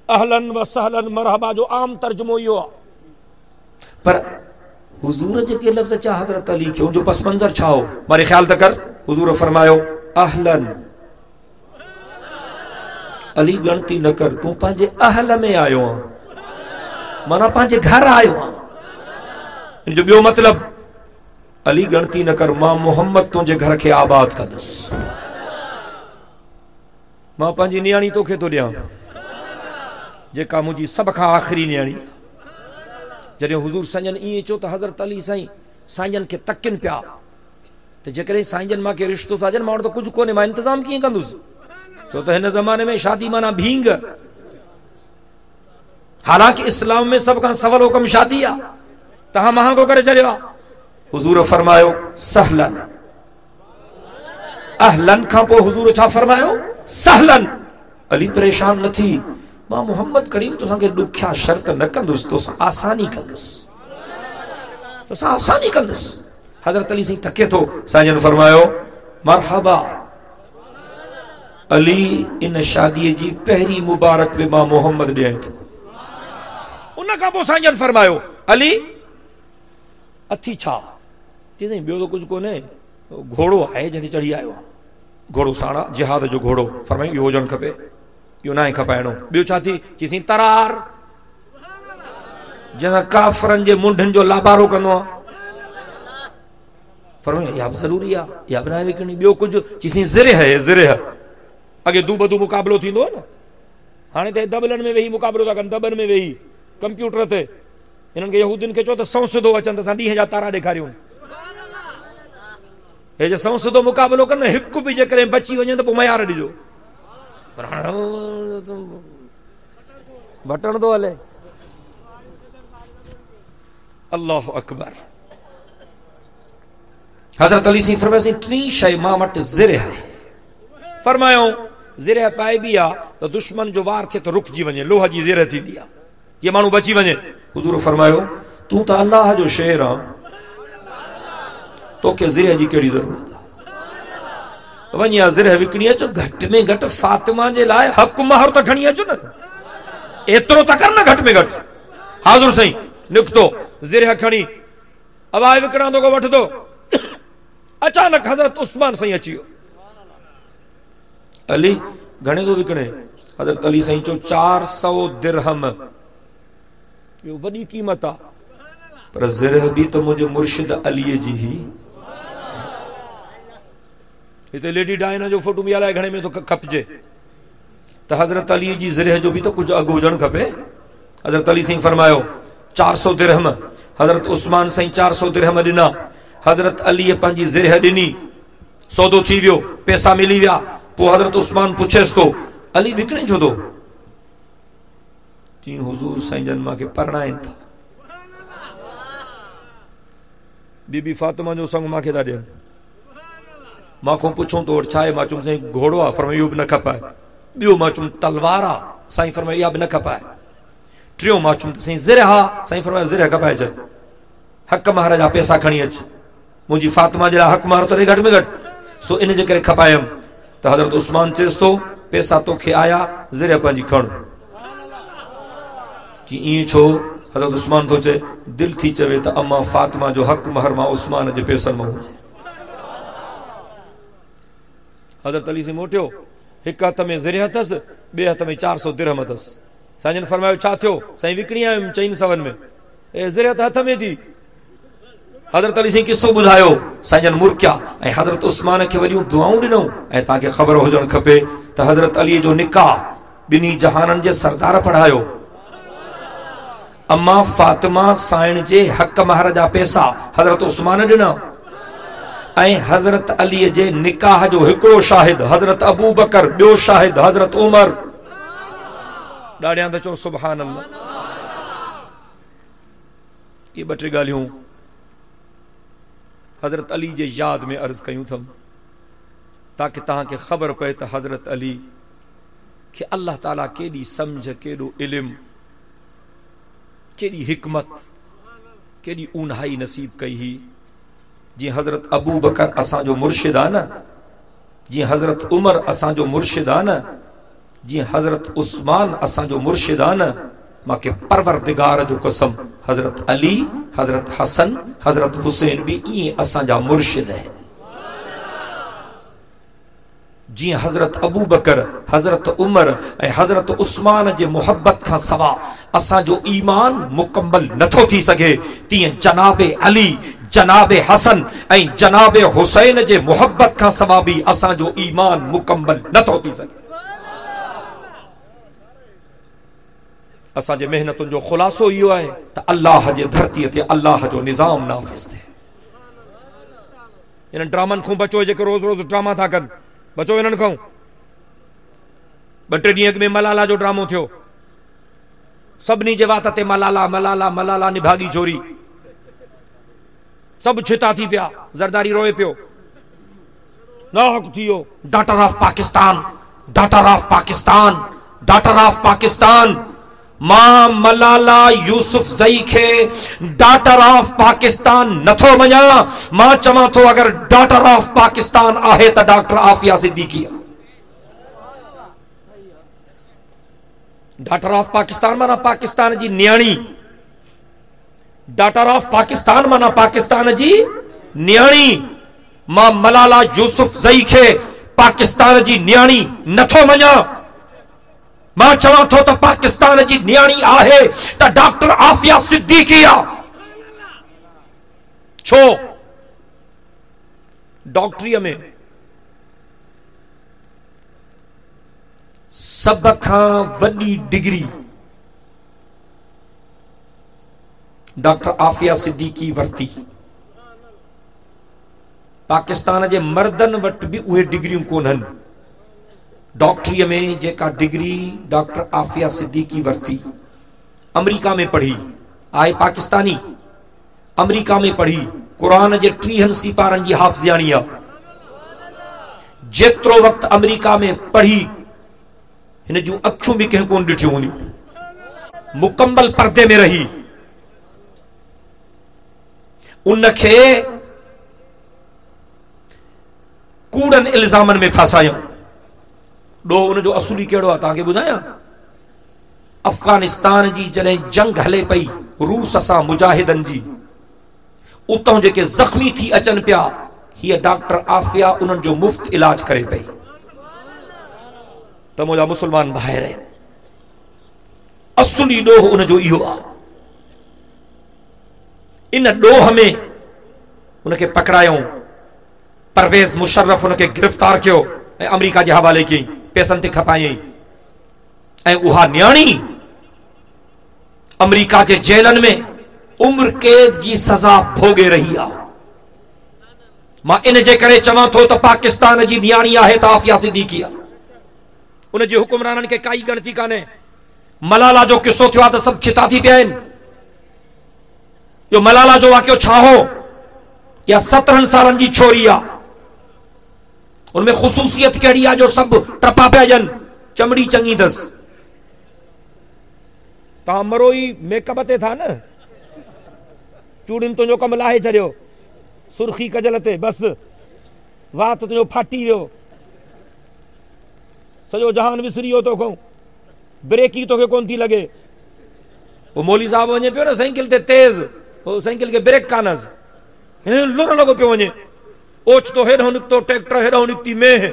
अहलन व सहलन मरहबा जो आम तर्जुमो इहो आहे। पर हुजूर जेके लफ़्ज़ चा हज़रत अली खे, उनजो पस मंज़र छा हो? मारे ख्याल त कर। हुजूर फरमायो अहलन, अली गणती न कर, तूं पंहिंजे अहल में आयो आहे, माना पंहिंजे घर आयो आहे। इन जो ॿियो मतिलब, अली गणती न कर, मां मोहम्मद तुंहिंजे घर खे आबाद कंदुसि, मां पंहिंजी नियाणी तोखे थो ॾियां, जेका मुंहिंजी सभ खां आख़िरी नियाणी। जॾहिं हुज़ूर साईं ईअं चयो त हज़रत अली साईं खे तकिन पिया त जेकॾहिं साईं जन मूंखे रिश्तो था ॾियनि, मां वटि त कुझु कोन्हे, मां इंतज़ाम कीअं कंदुसि? छो त हिन ज़माने में शादी माना भींग। हालांकि इस्लाम में सभ खां सवलो हुकम शादी आहे, तव्हां महांगो करे छॾियो आहे। हुज़ूर फरमायो सहलन। अहलन खां पोइ हुज़ूर छा फरमायो? सहलन। अली परेशान न थी, मां मोहम्मद करीम तोसांखे ॾुखिया शर्त न कंदुसि, तोसां आसानी कंदुसि, तोसां आसानी कंदुसि। हज़रत अली साईं थके थो, साईं फरमायो मरहबा। अली, इन शादीअ जी पहिरीं मुबारक बि मां मोहम्मद ॾियां थो। उन खां पोइ साईं फरमायो अली अथी छा? चई साईं ॿियो त कुझु कोन्हे, घोड़ो आहे जंहिं ते चढ़ी आयो आहे, घोड़ो साणा जिहाद जो घोड़ो। फरमायो इहो हुजणु खपे, इहो न आहे खपाइणो। ॿियो छा थी? चई साईं तरार, जंहिंसां काफ़रनि जे मुंडनि जो लाबारो कंदो आहे। फरमायो इहा बि ज़रूरी आहे, इहा बि न आहे विकिणी। ॿियो कुझु? चई साईं ज़िरह आहे, ज़िरह। अॻे दू बदू मुक़ाबिलो थींदो आहे न, हाणे त दॿलनि में वेही मुक़ाबिलो था कनि, दॿनि में वेही कंप्यूटर ते। हिननि खे यहूदियुनि खे चओ त संसदो अचनि त असां ॾींहं जा तारा ॾेखारियूं। हे जे संसदो मुक़ाबिलो कनि, हिकु बि जेकॾहिं बची वञे त पोइ मयार ॾिजो। पर हाणे बटण थो हले। अल्लाह अकबर। हज़रत अली साईं फरमायो टी शइ मां वटि ज़िरह आहे। फरमायो ज़िरह पाइबी आहे त दुश्मन जो वार थिए त रुकिजी वञे, लोह जी ज़िरह थींदी आहे, ये माण्हू बची वञे। हुज़ूर फरमायो तूं त अल्लाह जो शेर आहे, तोखे ज़िरह जी कहिड़ी ज़रूरत आहे? वञी आहे ज़िरह विकिणी अचो, घटि में घटि फातिमा जे लाइ हक़ महर त खणी अचो न, एतिरो त कर न घटि में घटि। हाज़ुर साईं निकितो ज़िरह खणी, अवाज़ विकिणंदो को वठंदो। अचानक हज़रत उस्मान साईं अची वियो। अली घणे थो विकिणे? हज़रत अली साईं चयो 400 दिरहम। इहो वॾी क़ीमत आहे, पर ज़िरह बि त मुंहिंजे मुर्शिद अलीअ जी ही। हिते लेडी डायना जो फोटो बि अलाए घणे में थो खपजे, त हज़रत अली जी ज़िरह जो बि त कुझु अघु हुजणु खपे। हज़रत अली साईं फरमायो 400 दिरहम। हज़रत उस्मान साईं 400 दिरहम ॾिना। हज़रत अलीअ पंहिंजी ज़िरह ॾिनी, सौदो थी वियो, पैसा मिली विया। पोइ हज़रत उस्मान पुछेसि थो अली विकिणे छो थो? चई हुज़ूर साईं जन मूंखे परणाइनि था, बीबी फातिमा जो संग मूंखे था ॾियनि। मां पुछूं तो वटि छा आहे? मां चयुमि साईं घोड़ो आहे। फरमायो इहो बि न खपाए। ॿियो मां चयुमि तलवार आहे। साईं फरमायो इहा बि न खपाए। टियों मां चुम त साईं ज़िरहा, साईं फरमायो ज़िरह कपाए अच, हक़ महर जा पैसा खणी अच, मुंहिंजी फातिमा जे लाइ हक़ महर तो ॾे घटि में घटि, सो इन जे करे खपायमि। त हज़रत उस्मान चएसि थो पैसा तोखे आया, ज़िरह पंहिंजी खण। कि ईअं छो? हज़रत उस्मान थो चए दिलि थी चवे त अम्मा फातिमा जो हक़ महर मां उस्मान जे पैसनि मां हुजे। हज़रत अली से मोटियो, हिकु हथ में ज़िरह अथसि, ॿिए हथ में 400 दिरहम अथसि। साईं जन फरमायो छा थियो? साईं विकिणी आयुमि 400 में। ए ज़िरह त हथ में थी। हज़रत अली साईं किस्सो ॿुधायो, साईं जन मुरकिया ऐं हज़रत उस्मान खे वॾियूं दुआऊं ॾिनऊं। ऐं तव्हांखे ख़बर हुजणु खपे त हज़रत अली जो निकाह ॿिन्ही जहाननि जे सरदार पढ़ायो। अम्मा फातिमा साइण जे हक़ महर जा पैसा हज़रत उस्मान ॾिना ऐं हज़रत अली जे निकाह जो हिकिड़ो शाहिद हज़रत अबू बकर, ॿियो शाहिद हज़रत उमर। ॾाढियां त चओ सुभान अल्लाह। ये ॿ टे ॻाल्हियूं हज़रत अली जे यादि में अर्ज़ कयूं अथमि ताकि तव्हांखे ख़बर पए त हज़रत अली खे अल्लाह ताला केॾी सम्झ, केॾो इल्मु, केॾी हिकमत, केॾी ऊन्हाई नसीब कई हुई। जीअं हज़रत अबू बकर असांजो मुर्शिद आहे न, जीअं हज़रत उमर असांजो मुर्शिद आहे न, जीअं हज़रत उस्मान असांजो मुर्शिद आहे न, मांखे परवरदिगार जो कसम हज़रत अली, हज़रत हसन, हज़रत हुसैन भी ईअं असांजा मुर्शिद आहिनि। जीअं हज़रत अबू बकर, हज़रत उमर ऐं हज़रत उस्मान जे मुहब्बत खां सवा असांजो ईमान मुकम्मल नथो थी सघे, तीअं जनाबे अली, जनाबे हसन ऐं जनाबे हुसैन जे मुहब्बत खां सवा भी असांजो ईमान मुकम्मल नथो थी सघे। असांजे मेहनतुनि जो ख़ुलासो इहो आहे त अल्लाह जे धरतीअ ते अल्लाह जो निज़ाम नाफ़िज़ थिए। इन्हनि ड्रामनि खां बचो जेके रोज़ रोज़ ड्रामा था कनि, बचो इन्हनि खां। 2-3 ॾींहं में मलाला जो ड्रामो थियो, सभिनी जे वात ते मलाला मलाला मलाला निभागी चोरी, सभु छिता थी पिया, ज़रदारी रोए पियो, नाहक थी वियो। Daughter of Pakistan, daughter of Pakistan, daughter of Pakistan. मां मलाला यूसुफ ज़ई खे डॉटर ऑफ पाकिस्तान नथो मञा, मां चवां थो अगर डॉटर ऑफ पाकिस्तान आहे त डॉक्टर आफिया सिद्दीकी आहे। डॉटर ऑफ पाकिस्तान माना पाकिस्तान जी न्याणी, डॉटर ऑफ पाकिस्तान माना पाकिस्तान जी न्याणी। मां मलाला यूसुफ ज़ई खे पाकिस्तान जी न्याणी नथो मञा, मां चवां थो त पाकिस्तान जी न्याणी आहे त डॉक्टर आफिया सिद्दीकी आहे। छो? डॉक्टरीअ में सब खां वॾी डिग्री डॉक्टर आफिया सिद्दीकी वरती। पाकिस्तान जे मर्दनि वटि बि उहे डिग्रियूं कोन्हनि। डॉक्टरीअ में जेका डिग्री डॉक्टर आफिया सिद्दीकी वरती, अमेरिका में पढ़ी, आहे पाकिस्तानी, अमेरिका में पढ़ी, कुरान जे 30 सिपारनि जी हाफ़िज़ियाणी आहे। जेतिरो वक़्तु अमेरिका में पढ़ी, हिन जूं अखियूं बि कंहिं कोन ॾिठियूं हूंदियूं, मुकम्मल पर्दे में रही। उनखे कूड़नि इल्ज़ामनि में फासायूं। ॾो उनजो असुली कहिड़ो आहे तव्हांखे ॿुधायां? अफगानिस्तान जी जॾहिं जंग हले पई रूस सां मुजाहिदनि जी, उतां जेके ज़ख्मी थी अचनि पिया, हीअ डॉक्टर आफिया उन्हनि जो मुफ़्त इलाज करे पई। त मुंहिंजा मुस्लमान भाइर आहिनि, असुली ॾोह उनजो इहो आहे। इन ॾोह में उनखे पकड़ायूं, परवेज़ मुशर्रफ उनखे गिरफ़्तार कयो ऐं अमेरिका जे हवाले कयईं, पैसनि ते खपायईं। ऐं उहा न्याणी अमेरिका जे जेलनि में उम्र कैद जी सज़ा भोगे रही आहे। मां इन जे करे चवां थो त पाकिस्तान जी न्याणी आहे त आफिया सिद्दीकी आहे। उन जे हुकुमराननि खे काई गणती कान्हे। मलाला जो किस्सो थियो आहे त सभु छिता थी पिया आहिनि। जो मलाला जो वाक़ियो छा हो? या 17 सालनि जी छोरी आहे, उनमें ख़ुसूसियत कहिड़ी आहे जो सभु टपा पिया ॼनि, चमड़ी चङी अथसि। ता मरो ही मेकअप ते था न चूड़िन तुंहिंजो कम लाहे छॾियो सुर्खी कजल ते बस वात तुंहिंजो फाटी वियो सॼो जहान विसरी वियो तोखां ब्रेक ही तोखे कोन थी लगे वो मौली साहब वञे पियो न साइकिल ते तेज वो साइकिल के ब्रेक कानस लुर लॻो पियो वञे ओचितो हेॾो निकितो ट्रैक्टर हेॾो निकिती मेह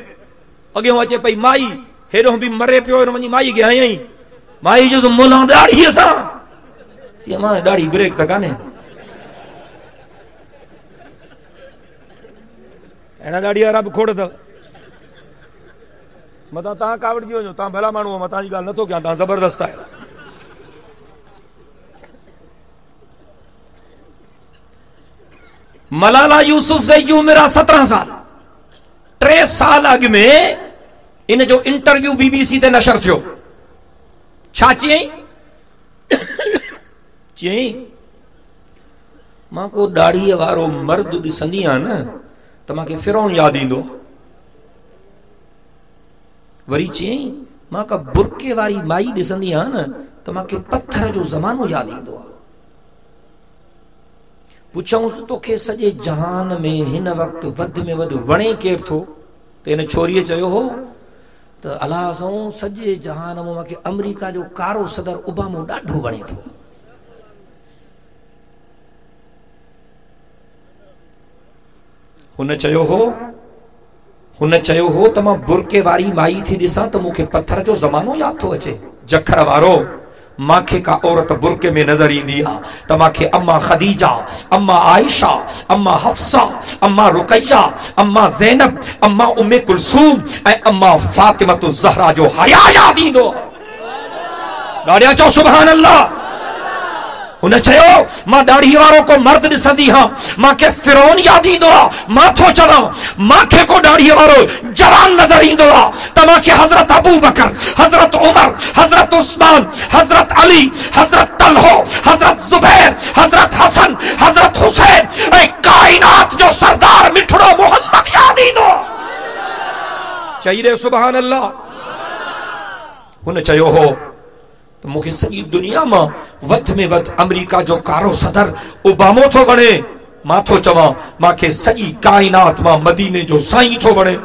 अॻियां अचे पई माई हेॾो बि मरे पियो वञी माई खे हयईं माई जो मोला ॾाढ़ीअ सां मां ॾाढ़ी ब्रेक त कान्हे अहिड़ा ॾाढी वारा बि खोड़ अथव मतां तव्हां कावड़जी वञो तव्हां भला माण्हू मां तव्हांजी ॻाल्हि नथो कयां तव्हां ज़बरदस्त आहियो मलाला यूसुफज़ई जी उमिरि आहे 17 साल 3 साल अॻु में इन जो इंटरव्यू बीबीसी ते नशर थियो छा चयईं चयईं मां को ॾाढ़ीअ वारो मर्द ॾिसंदी आहियां न त मूंखे फिरौन यादि ईंदो वरी चयईं मां का बुरके वारी माई ॾिसंदी आहियां न त मूंखे पत्थर जो ज़मानो यादि ईंदो आहे पुछऊंसि तोखे सॼे जहान में हिन वक़्तु वधि में वधि वणे केरु थो त हिन छोरीअ चयो हो त अलाह सां सॼे जहान में मूंखे अमेरिका जो कारो सदर ओबामो ॾाढो वणे थो हुन चयो हो त मां बुरके वारी माई थी ॾिसां त मूंखे पत्थर जो ज़मानो यादि थो अचे जखर वारो मांखे का औरत बुरके में नज़र ईंदी आहे त मांखे अम्मा खदीजा अम्मा आयशा अम्मा हफ्सा अम्मा रुकैया अम्मा ज़ैनब अम्मा उम्मे कुलसूम ऐं अम्मा फातिमतु ज़हरा जो हया यादि ईंदो ॾाढा चओ सुभान अल्लाह हुन चयो मां ॾाढ़ी वारो को मर्द ॾिसंदी हां मांखे फिरौन यादि ईंदो आहे मां थो चवां मांखे को ॾाढ़ी वारो जवान नज़र ईंदो आहे त मांखे हज़रत अबू बकर हज़रत उमर हज़रत उस्मान हज़रत अली हज़रत तलहो हज़रत ज़ुबैर हज़रत हसन हज़रत हुसैन ऐं काइनात जो सरदार मिठड़ो मोहम्मद यादि ईंदो चई रे सुभान अल्लाह हुन चयो हो मूंखे सॼी दुनिया मां वधि में वधि अमेरिका जो कारो सदर ओबामो थो वणे मां थो चवां मांखे सॼी काइनात मां मदीने जो साईं थो वणे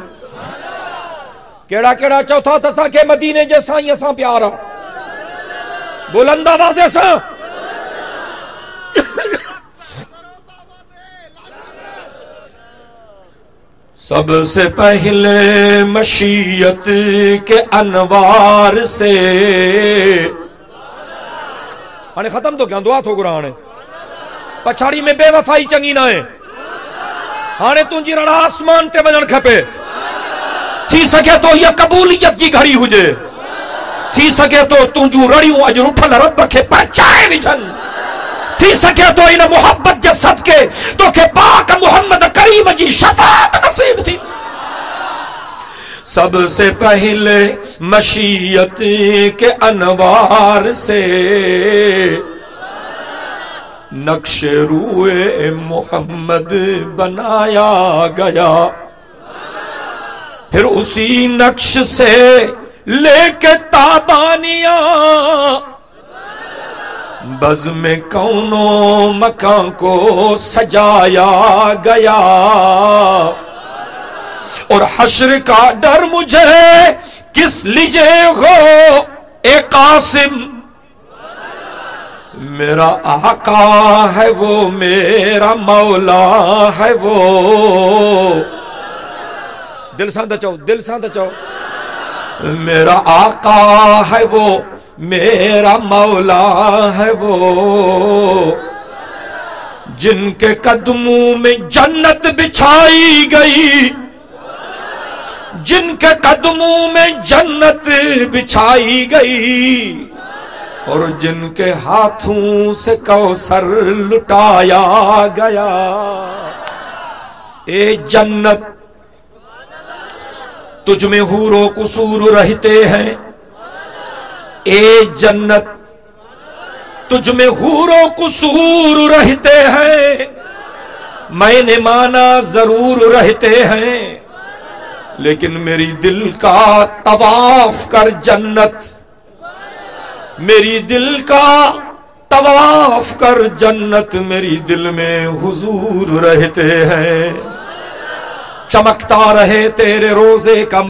कहिड़ा कहिड़ा चओ था त असांखे मदीने जे साईं सां प्यार आहे बुलंद आवाज़ सां सबसे पहले मशीयत के अनवार से हाणे खत्म तो क्या दुआ थो घुरा हाणे पछाड़ी में बेवफाई चङी न आहे हाणे तुंहिंजी रड़ा आसमान ते वञण खपे थी सके तो ये कबूलियत जी घड़ी हुजे थी सके तो तुंहिंजूं रड़ियूं अॼु रुठल रब खे पहुचाए विझनि थी सके तो इन मोहब्बत जे सदके तोखे पाक मोहम्मद करीम जी शफाअत नसीब थी सबसे पहले मशीयत के अनवार से नक्श रूए मोहम्मद बनाया गया फिर उसी नक्श से लेके ताबानिया बज़ में कौनो मकान को सजाया गया और हश्र का डर मुझे किस लीजे हो ए कासिम मेरा आका है वो मेरा मौला है वो दिल सां त चओ मेरा आका है वो मेरा मौला है वो जिनके कदमों में जन्नत बिछाई गई जिनके कदमों में जन्नत बिछाई गई और जिनके हाथों से कौसर लुटाया गया ए जन्नत तुझ में हूरो कुसूर रहते हैं ए जन्नत तुझ में हूरो कुसूर रहते हैं मैंने माना जरूर रहते हैं लेकिन मेरी दिल का तवाफ कर जन्नत मेरी दिल का तवाफ कर, जन्नत मेरी दिल में हुजूर रहते हैं। चमकता रहे तेरे रोजे का